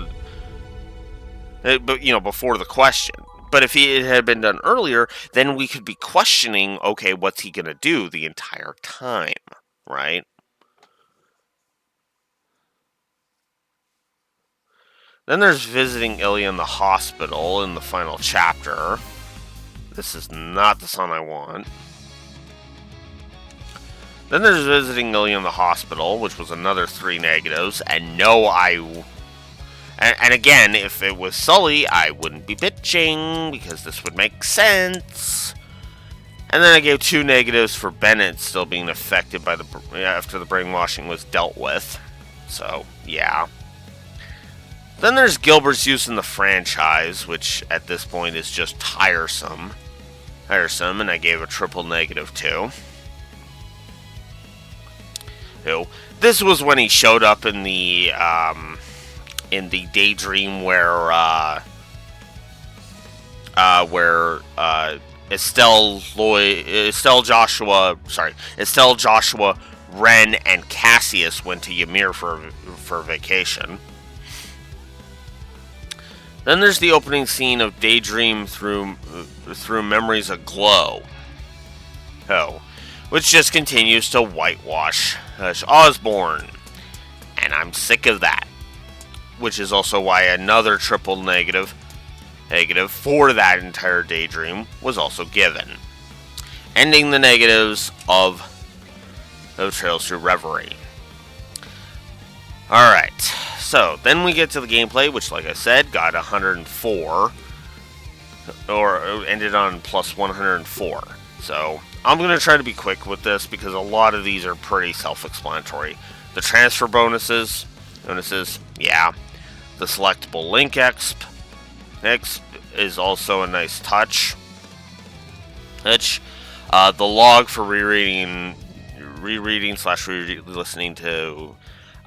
the question, but if it had been done earlier, then we could be questioning, okay, what's he gonna do the entire time, right? Then there's visiting Ilya in the hospital in the final chapter. This is not the song I want. Then there's visiting Ilya in the hospital, which was another 3 negatives. And again, if it was Sully, I wouldn't be bitching, because this would make sense. And then I gave 2 negatives for Bennett still being affected by after the brainwashing was dealt with. So, yeah. Then there's Gilbert's use in the franchise, which at this point is just tiresome, and I gave a triple negative to. This was when he showed up in the daydream where Estelle, Joshua, Ren, and Cassius went to Ymir for vacation. Then there's the opening scene of Daydream through Memories Aglow. which just continues to whitewash Osborne. And I'm sick of that. Which is also why another triple negative for that entire daydream was also given. Ending the negatives of Trails Through Reverie. Alright, so then we get to the gameplay, which, like I said, got 104, or ended on plus 104. So I'm going to try to be quick with this because a lot of these are pretty self-explanatory. The transfer bonuses, yeah. The selectable link exp is also a nice touch. The log for rereading / listening to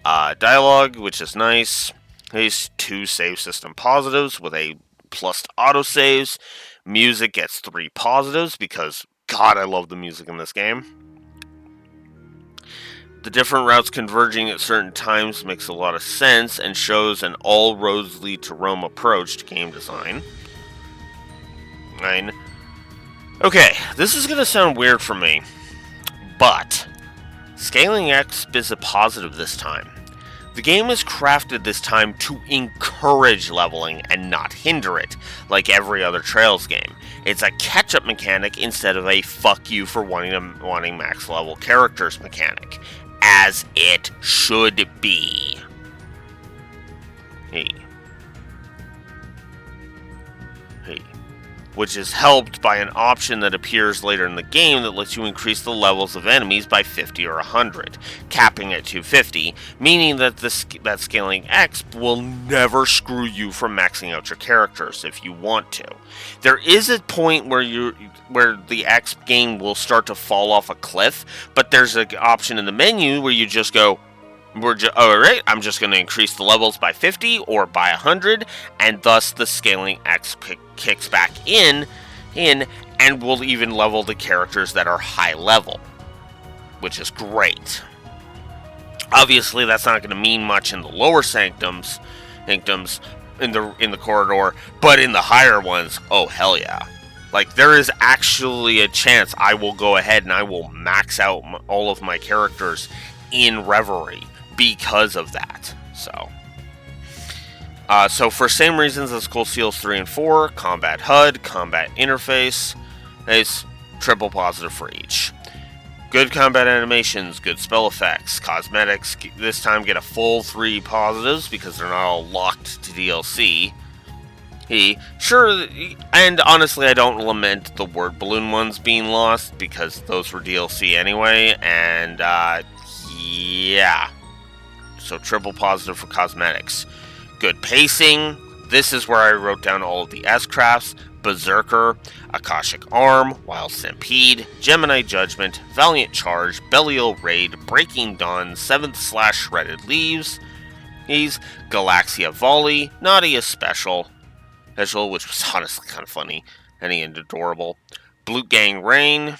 dialogue, which is nice. There's 2 save system positives with a plus autosaves. Music gets 3 positives because, God, I love the music in this game. The different routes converging at certain times makes a lot of sense and shows an all roads lead to Rome approach to game design. 9. Okay, this is going to sound weird for me, but scaling exp is a positive this time. The game is crafted this time to encourage leveling and not hinder it, like every other Trails game. It's a catch-up mechanic instead of a fuck you for wanting max level characters mechanic. As it should be. Hey. Which is helped by an option that appears later in the game that lets you increase the levels of enemies by 50 or 100, capping at 250, meaning that that scaling exp will never screw you from maxing out your characters if you want to. There is a point where the exp gain will start to fall off a cliff, but there's an option in the menu where you just go, alright, I'm just going to increase the levels by 50 or by 100, and thus the scaling X kicks back in, and will even level the characters that are high level, which is great. Obviously, that's not going to mean much in the lower sanctums in the corridor, but in the higher ones, oh hell yeah. Like, there is actually a chance I will go ahead and I will max out all of my characters in Reverie because of that. So for same reasons as Cold Steels 3 and 4, combat HUD, combat interface, is triple positive for each. Good combat animations, good spell effects, cosmetics, this time get a full 3 positives because they're not all locked to DLC. Sure, and honestly I don't lament the word balloon ones being lost because those were DLC anyway, and yeah. So triple positive for cosmetics. Good pacing. This is where I wrote down all of the S-crafts. Berserker, Akashic Arm, Wild Stampede, Gemini Judgment, Valiant Charge, Belial Raid, Breaking Dawn, 7th / Shredded Leaves. Galaxia Volley, Nadia Special, which was honestly kind of funny and adorable. Blue Gang Rain,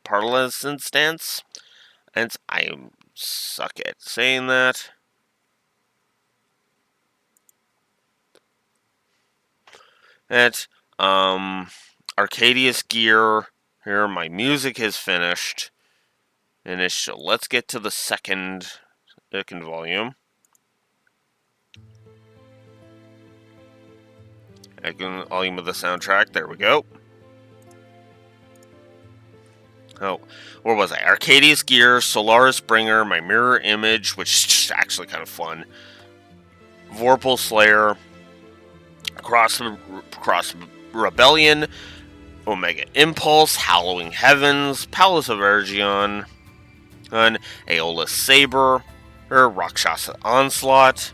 Parlescence Dance, and I suck at saying that. Arcadius Gear. Here, my music is finished. Initial. Let's get to the second volume. Volume of the soundtrack. There we go. Oh, where was I? Arcadius Gear, Solaris Bringer, My Mirror Image, which is just actually kind of fun. Vorpal Slayer, Cross Rebellion, Omega Impulse, Hallowing Heavens, Palace of Ergion, and Aeolus Saber, Rakshasa Onslaught,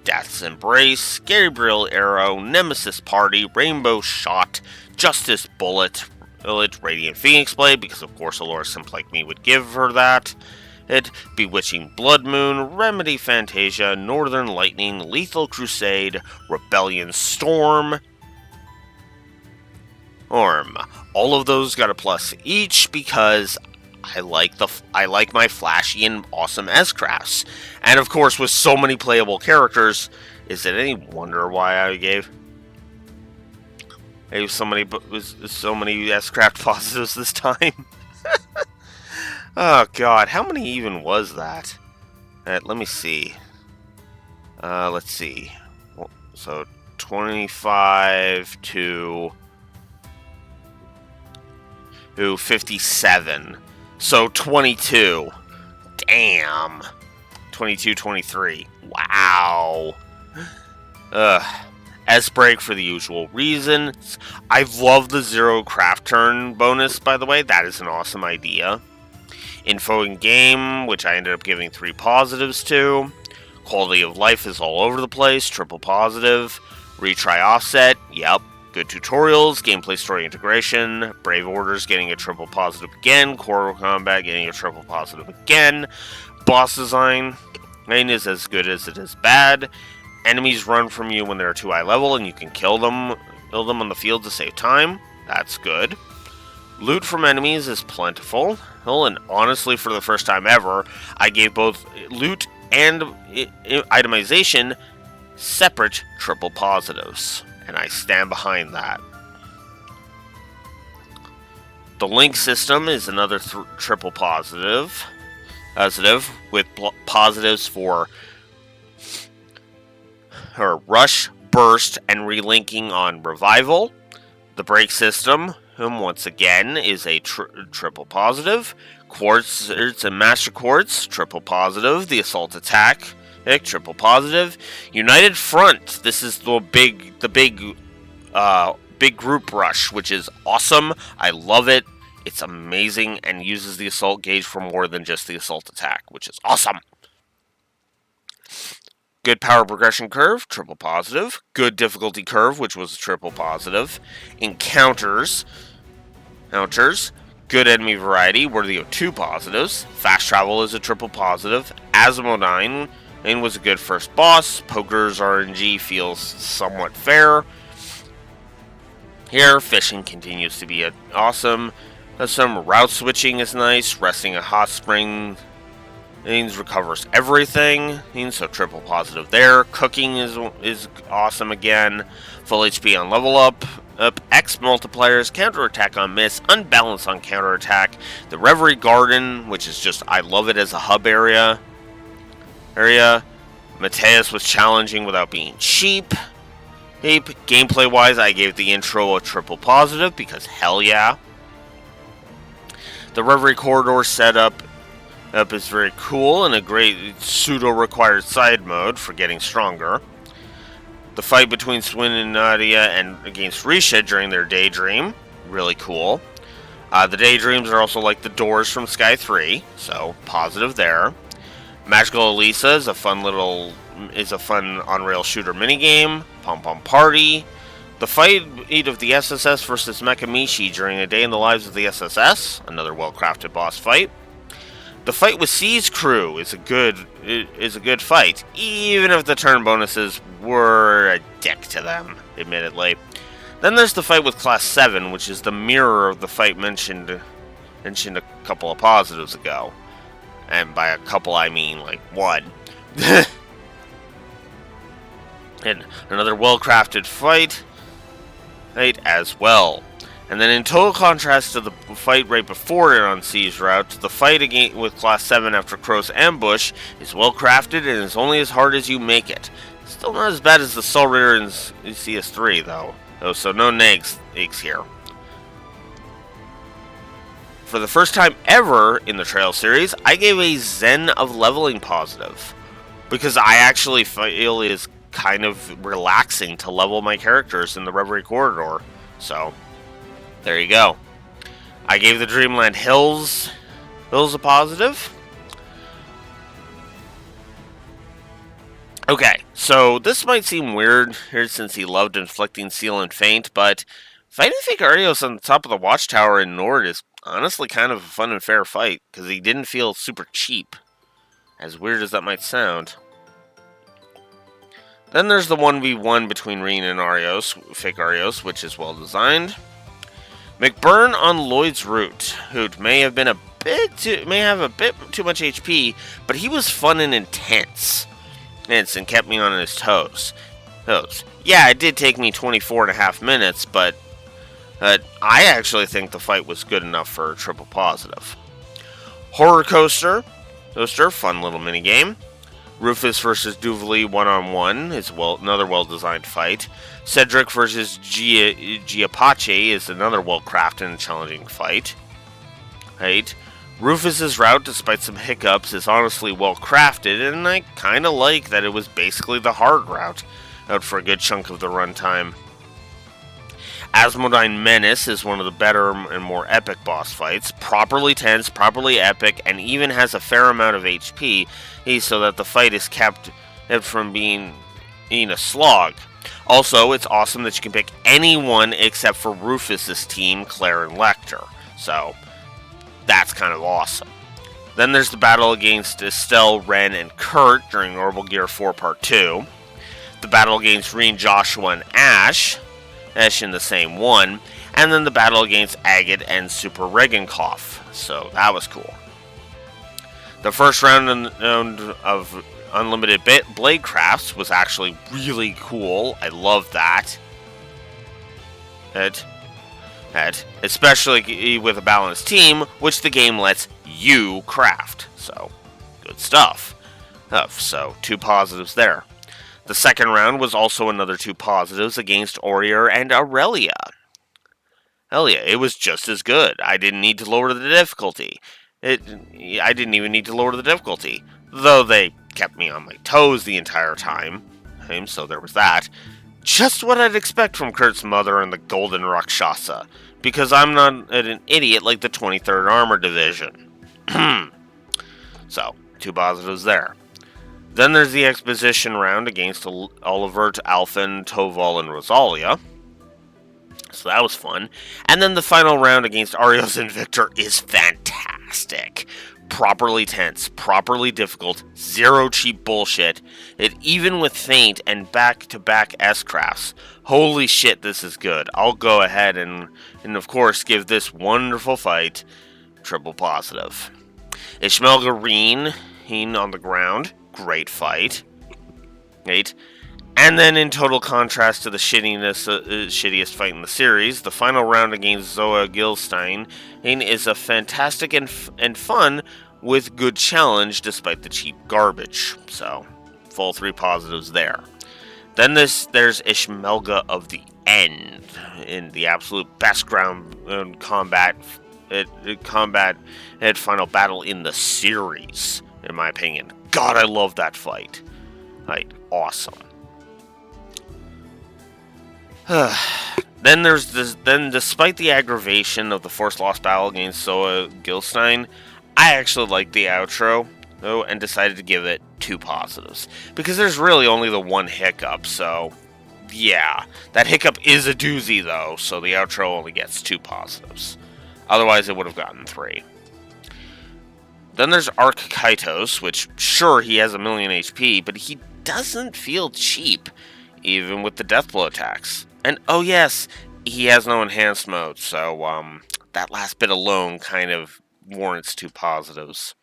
Death's Embrace, Gabriel Arrow, Nemesis Party, Rainbow Shot, Justice Bullet, Radiant Phoenix Blade, because of course a lore simp like me would give her that. Bewitching Blood Moon, Remedy Fantasia, Northern Lightning, Lethal Crusade, Rebellion Storm, Orm. All of those got a plus each because I like my flashy and awesome S-crafts. And of course, with so many playable characters, is it any wonder why I gave I gave so many S-craft positives this time. Oh god, how many even was that? Let me see. Let's see. So 25 to 57. So 22. Damn. 22, 23. Wow. S-break for the usual reasons. I love the 0 craft turn bonus, by the way. That is an awesome idea. Info in game, which I ended up giving 3 positives to. Quality of life is all over the place, triple positive. Retry offset, yep. Good tutorials, gameplay story integration. Brave orders getting a triple positive again. Core combat getting a triple positive again. Boss design is as good as it is bad. Enemies run from you when they're too high level and you can kill them on the field to save time. That's good. Loot from enemies is plentiful. And honestly, for the first time ever, I gave both loot and itemization separate triple positives. And I stand behind that. The link system is another triple positive with positives for rush, burst, and relinking on revival. The brake system, once again, is a triple positive. Quartz, it's a master quartz, triple positive. The assault attack, triple positive. United front, this is the big group rush, which is awesome. I love it. It's amazing and uses the assault gauge for more than just the assault attack, which is awesome. Good power progression curve, triple positive. Good difficulty curve, which was a triple positive. Encounters. Good enemy variety, worthy of 2 positives. Fast travel is a triple positive. Asimodine was a good first boss. Poker's RNG feels somewhat fair. Here, fishing continues to be awesome. Some route switching is nice. Resting a hot spring recovers everything, so triple positive there. Cooking is awesome again. Full HP on level up. X multipliers, counterattack on miss, unbalance on counterattack. The Reverie Garden, which is just, I love it as a hub area. Mateus was challenging without being cheap. Gameplay wise, I gave the intro a triple positive because hell yeah. The Reverie Corridor setup is very cool and a great pseudo-required side mode for getting stronger. The fight between Swin and Nadia and against Risha during their daydream, really cool. The daydreams are also like the doors from Sky 3, so positive there. Magical Elisa is a fun on-rail shooter minigame. Pom Pom Party. The fight of the SSS versus Mekamishi during a day in the lives of the SSS, another well-crafted boss fight. The fight with C's crew is a good fight, even if the turn bonuses were a dick to them, admittedly. Then there's the fight with Class 7, which is the mirror of the fight mentioned a couple of positives ago. And by a couple, I mean like one. And another well-crafted fight as well. And then in total contrast to the fight right before it on C's route, the fight with Class 7 after Crow's ambush is well crafted and is only as hard as you make it. Still not as bad as the Soul Ritter in CS3 though, so no nags here. For the first time ever in the Trail series, I gave a Zen of Leveling positive, because I actually feel it is kind of relaxing to level my characters in the Reverie Corridor, so there you go. I gave the Dreamland Hills a positive. Okay, so this might seem weird here since he loved inflicting seal and feint, but fighting Ficarios on the top of the watchtower in Nord is honestly kind of a fun and fair fight, because he didn't feel super cheap, as weird as that might sound. Then there's the 1v1 between Reen and Ficarios, which is well designed. McBurn on Lloyd's route, who may have a bit too much HP, but he was fun and intense, and kept me on his toes. Yeah, it did take me 24.5 minutes, but I actually think the fight was good enough for a triple positive. Horror Coaster, fun little minigame. Rufus versus Duvali one-on-one is another well-designed fight. Cedric versus Giapache is another well-crafted and challenging fight. Right? Rufus's route, despite some hiccups, is honestly well-crafted, and I kind of like that it was basically the hard route out for a good chunk of the runtime. Asmodine Menace is one of the better and more epic boss fights, properly tense, properly epic, and even has a fair amount of HP, so that the fight is kept from being a slog. Also, it's awesome that you can pick anyone except for Rufus's team, Claire and Lecter, so that's kind of awesome. Then there's the battle against Estelle, Ren, and Kurt during Orbital Gear 4 Part 2. The battle against Reen, Joshua, and Ash in the same one, and then the battle against Agate and Super Regenkopf, so that was cool. The first round of Unlimited Blade Crafts was actually really cool. I love that. Especially with a balanced team, which the game lets you craft, so good stuff. So 2 positives there. The second round was also another 2 positives against Aurier and Aurelia. Hell yeah, it was just as good. I didn't need to lower the difficulty. I didn't even need to lower the difficulty, though they kept me on my toes the entire time. So there was that. Just what I'd expect from Kurt's mother and the Golden Rakshasa, because I'm not an idiot like the 23rd Armor Division. So, 2 positives there. Then there's the exposition round against Olivert, Alphen, Toval, and Rosalia. So that was fun. And then the final round against Arios and Victor is fantastic. Properly tense, properly difficult, zero cheap bullshit. Even with feint and back-to-back S-crafts. Holy shit, this is good. I'll go ahead and of course give this wonderful fight triple positive. Ishmael Gareen on the ground. Great fight. Right? And then in total contrast to the shittiest fight in the series, the final round against Zoa Gilstein is a fantastic and fun with good challenge despite the cheap garbage. So, full 3 positives there. Then there's Ishmelga of the End in the absolute best ground combat final battle in the series, in my opinion. God, I love that fight. Like, awesome. Then despite the aggravation of the Force Lost battle against Zoa Gilstein, I actually liked the outro, though, and decided to give it 2 positives. Because there's really only the one hiccup, so yeah. That hiccup is a doozy, though, so the outro only gets 2 positives. Otherwise, it would have gotten 3. Then there's Arc Kaitos, which, sure, he has 1,000,000 HP, but he doesn't feel cheap, even with the Deathblow attacks. And, oh yes, he has no enhanced mode, so, that last bit alone kind of warrants 2 positives.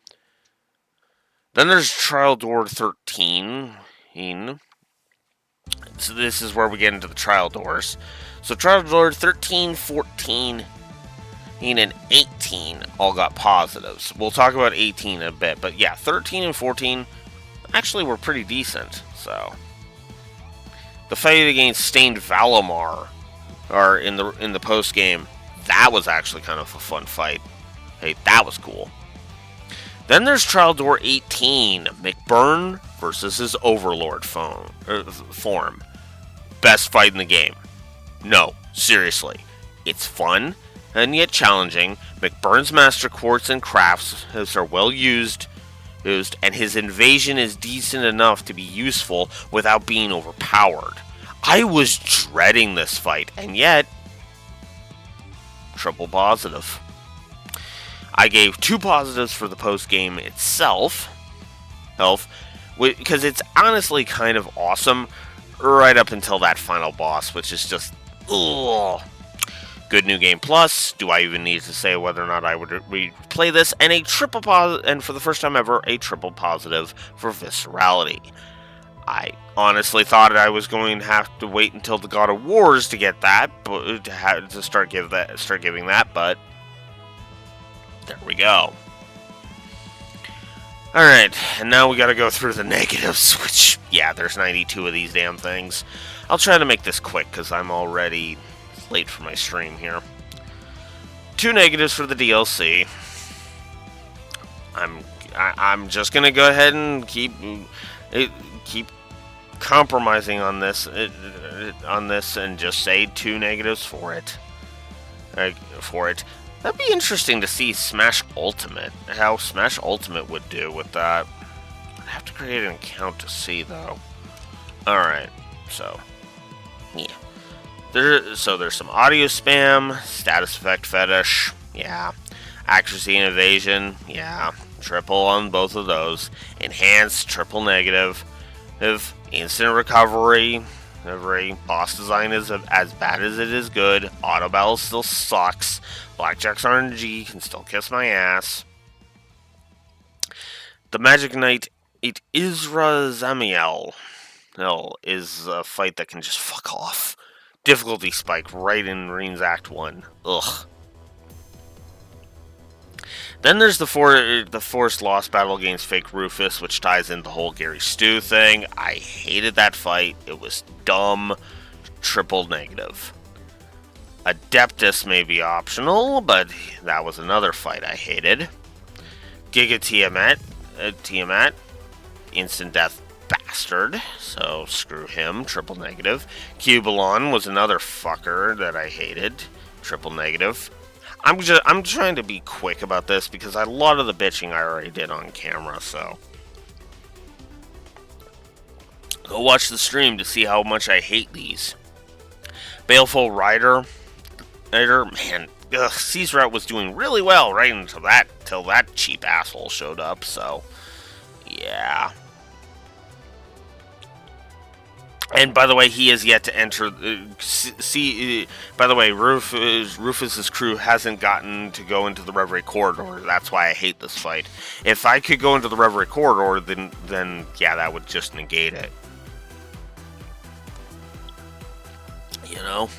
Then there's Trial Door 13. So this is where we get into the Trial Doors. So Trial Door 13, 14... and 18 all got positives. We'll talk about 18 in a bit, but yeah, 13 and 14 actually were pretty decent, so. The fight against Stained Valimar in the post game, that was actually kind of a fun fight. Hey, that was cool. Then there's Trial Door 18, McBurn versus his Overlord form. Best fight in the game. No, seriously. It's fun and yet challenging. McBurn's Master Quartz and crafts are well used, and his invasion is decent enough to be useful without being overpowered. I was dreading this fight, and yet, triple positive. I gave 2 positives for the post-game itself, because it's honestly kind of awesome right up until that final boss, which is just, ugh. Good New Game Plus. Do I even need to say whether or not I would replay this? And and for the first time ever, a triple positive for Viscerality. I honestly thought I was going to have to wait until the God of Wars to get that, but to start giving that. But there we go. All right, and now we got to go through the negatives. Which, yeah, there's 92 of these damn things. I'll try to make this quick because I'm already late for my stream here. 2 negatives for the DLC. I'm just gonna go ahead and keep compromising on this and just say 2 negatives for it. That'd be interesting to see Smash Ultimate, how Smash Ultimate would do with that. I'd have to create an account to see though. All right, so yeah, there's some audio spam, status effect fetish, yeah, accuracy and evasion, yeah. Triple on both of those. Enhanced, triple negative. Instant recovery. Every boss design is as bad as it is good. Auto battle still sucks. Blackjack's RNG can still kiss my ass. The Magic Knight, it Isra Zamiel. Is a fight that can just fuck off. Difficulty spike right in Marines Act 1. Ugh. Then there's the Forced Lost battle against Fake Rufus, which ties into the whole Gary Stu thing. I hated that fight. It was dumb. Triple negative. Adeptus may be optional, but that was another fight I hated. Giga Tiamat, instant death bastard, so screw him. Triple negative. Cubalon was another fucker that I hated. Triple negative. I'm trying to be quick about this because a lot of the bitching I already did on camera, so go watch the stream to see how much I hate these. Baleful Rider, man, C's Route was doing really well right until that cheap asshole showed up, so yeah. And by the way, he has yet to enter. By the way, Rufus's crew hasn't gotten to go into the Reverie Corridor. That's why I hate this fight. If I could go into the Reverie Corridor, then yeah, that would just negate it. You know.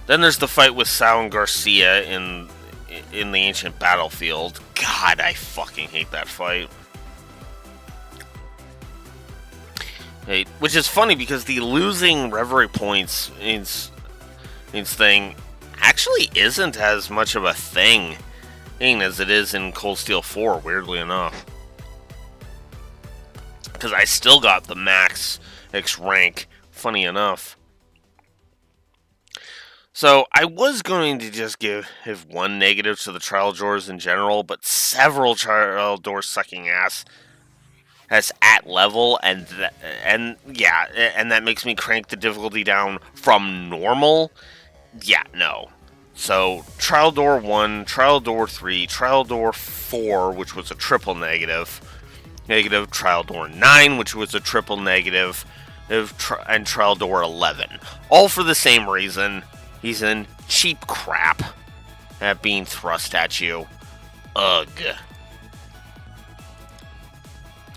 Then there's the fight with Sal and Garcia in the ancient battlefield. God, I fucking hate that fight. Which is funny because the losing Reverie points thing actually isn't as much of a thing as it is in Cold Steel 4, weirdly enough. Because I still got the max X rank, funny enough. So I was going to just give 1 negative to the trial doors in general, but several trial doors sucking ass that's at level, and that makes me crank the difficulty down from normal. Yeah, no. So Trial Door 1, Trial Door 3, Trial Door 4, which was a triple negative, Trial Door 9, which was a triple negative, and Trial Door 11. All for the same reason. He's in cheap crap at being thrust at you. Ugh.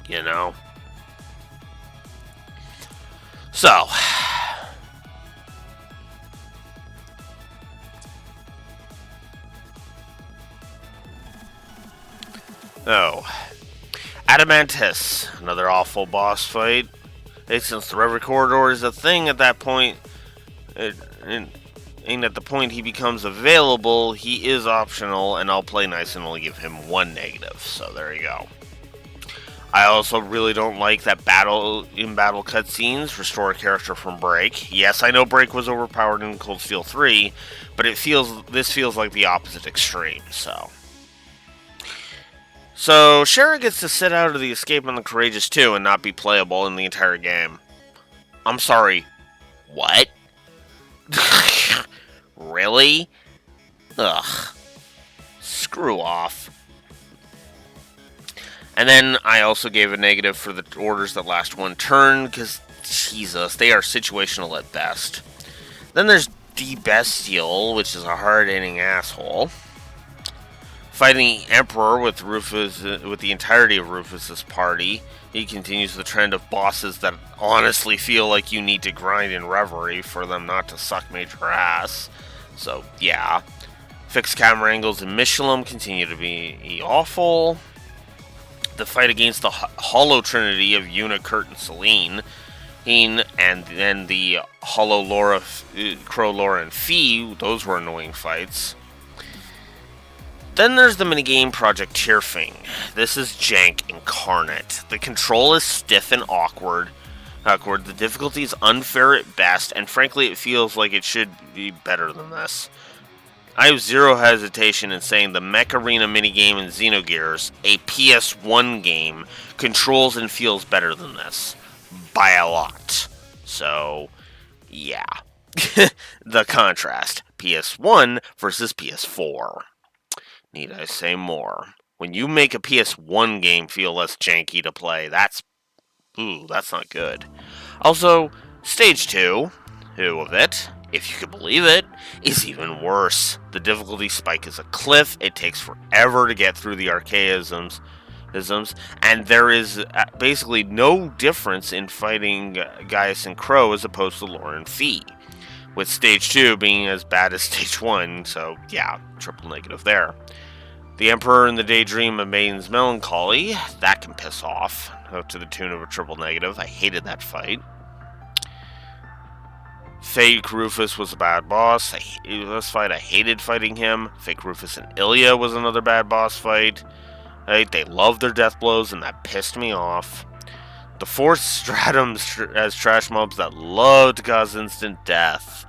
You know? So. Oh. Adamantis. Another awful boss fight. Since the Reverie Corridor is a thing at that point, and at the point he becomes available, he is optional, and I'll play nice and only give him 1 negative. So there you go. I also really don't like that in-battle cutscenes restore a character from Break. Yes, I know Break was overpowered in Cold Steel 3, but this feels like the opposite extreme, so. So, Shara gets to sit out of the Escape on the Courageous 2 and not be playable in the entire game. I'm sorry, what? Really? Ugh. Screw off. And then I also gave a negative for the orders that last 1 turn, because, Jesus, they are situational at best. Then there's D Bestial, which is a hard-hitting asshole. Fighting the Emperor with with the entirety of Rufus's party, he continues the trend of bosses that honestly feel like you need to grind in Reverie for them not to suck major ass. So yeah, fixed camera angles in Michelin continue to be awful. The fight against the Hollow Trinity of Yuna, Kurt, and Celine, and then the Hollow Laura, Crow, Laura, and Fee, those were annoying fights. Then there's the minigame Project Tearfing. This is jank incarnate. The control is stiff and awkward. The difficulty is unfair at best, and frankly it feels like it should be better than this. I have zero hesitation in saying the Mech Arena minigame in Xenogears, a PS1 game, controls and feels better than this. By a lot. So, yeah. The contrast. PS1 versus PS4. Need I say more? When you make a PS1 game feel less janky to play, that's not good. Also, Stage 2, of it, if you can believe it, is even worse. The difficulty spike is a cliff, it takes forever to get through the archaisms, and there is basically no difference in fighting Gaius and Crow as opposed to Laura and Fee, with Stage 2 being as bad as Stage 1, so yeah, triple negative there. The Emperor and the Daydream of Maiden's Melancholy, that can piss off, to the tune of a triple negative. I hated that fight. Fake Rufus was a bad boss. I hated fighting him. Fake Rufus and Ilya was another bad boss fight. Right? They loved their death blows, and that pissed me off. The Fourth Stratum as trash mobs that loved to cause instant death.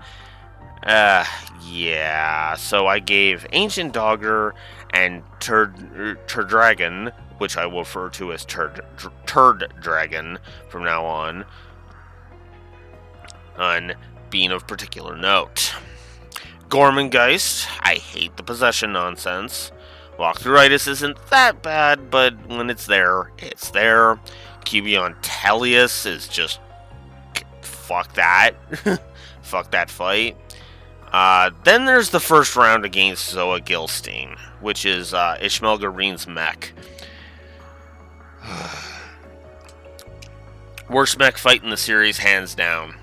Yeah. So I gave Ancient Dogger and Turdragon, which I will refer to as Turd Dragon from now on being of particular note. Gormengeist, I hate the possession nonsense. Walkthroughitis isn't that bad, but when it's there, it's there. Cubion Tellius is just... fuck that. Fuck that fight. Then there's the first round against Zoa Gilstein, which is Ishmael Gareen's mech. Worst mech fight in the series, hands down.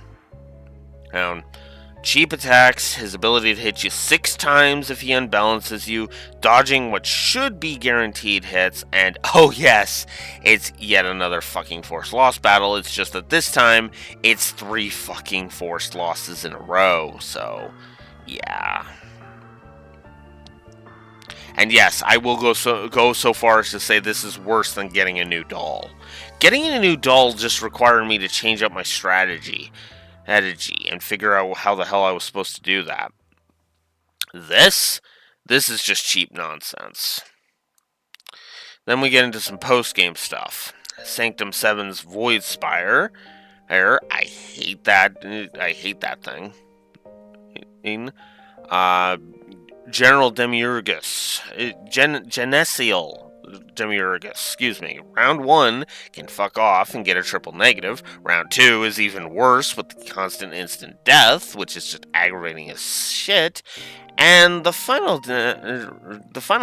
Cheap attacks, his ability to hit you 6 times if he unbalances you, dodging what should be guaranteed hits, and oh yes, it's yet another fucking forced loss battle. It's just that this time, it's 3 fucking forced losses in a row, so yeah. And yes, I will go so far as to say this is worse than getting a new doll. Getting a new doll just required me to change up my strategy and figure out how the hell I was supposed to do that. This is just cheap nonsense. Then we get into some post-game stuff. Sanctum 7's Void Spire. I hate that thing. General Demiurgus. Genesial Demiurgus, excuse me. Round 1 can fuck off and get a triple negative. Round 2 is even worse with the constant instant death, which is just aggravating as shit. And the final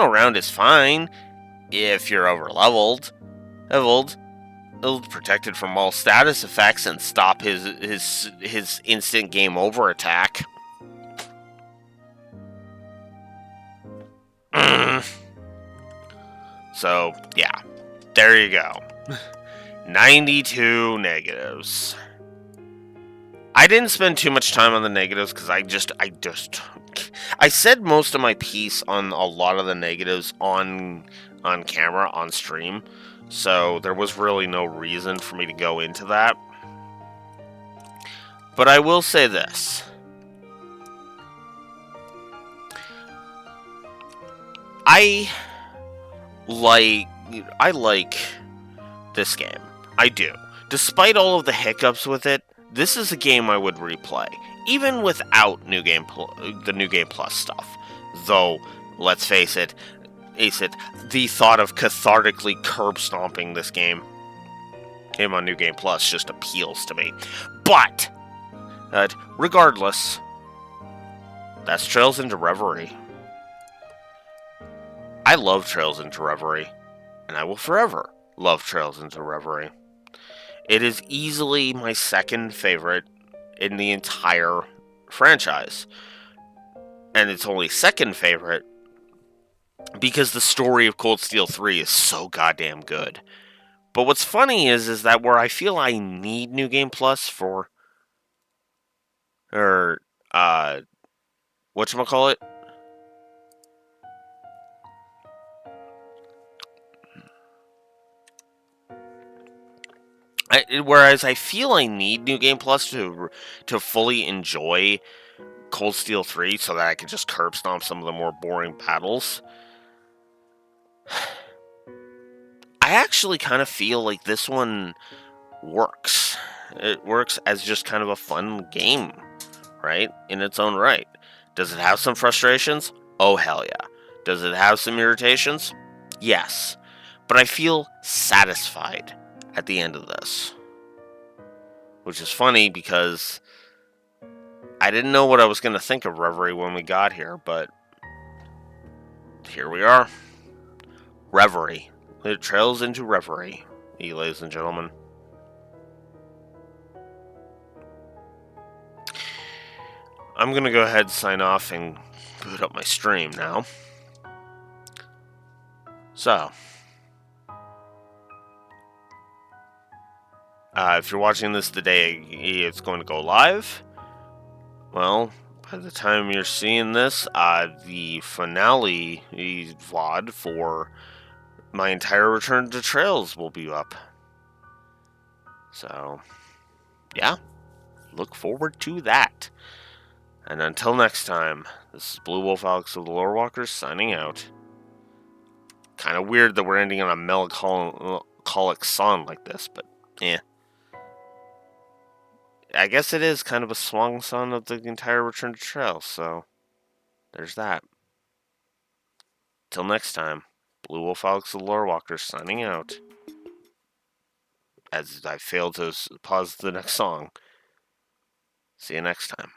round is fine if you're over-leveled. Protected from all status effects and stop his instant game over attack. So, yeah, there you go. 92 negatives. I didn't spend too much time on the negatives because I said most of my piece on a lot of the negatives on camera, on stream, so there was really no reason for me to go into that. But I will say this. I like this game. I do. Despite all of the hiccups with it, this is a game I would replay, even without the New Game Plus stuff. Though, let's face it, the thought of cathartically curb stomping this game on New Game Plus just appeals to me. But, regardless, that's Trails into Reverie. I love Trails into Reverie, and I will forever love Trails into Reverie. It is easily my second favorite in the entire franchise. And it's only second favorite because the story of Cold Steel 3 is so goddamn good. But what's funny is that where I feel I need New Game Plus for, or whatchamacallit, whereas I feel I need New Game Plus to fully enjoy Cold Steel 3 so that I can just curb stomp some of the more boring battles. I actually kind of feel like this one works. It works as just kind of a fun game, right? In its own right. Does it have some frustrations? Oh, hell yeah. Does it have some irritations? Yes. But I feel satisfied at the end of this. Which is funny because I didn't know what I was going to think of Reverie when we got here, but here we are. Reverie. It trails into Reverie, ladies and gentlemen. I'm going to go ahead and sign off and boot up my stream now. So, if you're watching this the day it's going to go live, well, by the time you're seeing this, the finale VOD for my entire Return to Trails will be up. So, yeah, look forward to that. And until next time, this is Blue Wolf Alex of the Lore Walkers signing out. Kind of weird that we're ending on a melancholic song like this, but eh. I guess it is kind of a swan song of the entire Return to Trails, so there's that. Till next time, Blue Wolf Alex of the Lore Walkers signing out. As I failed to pause the next song. See you next time.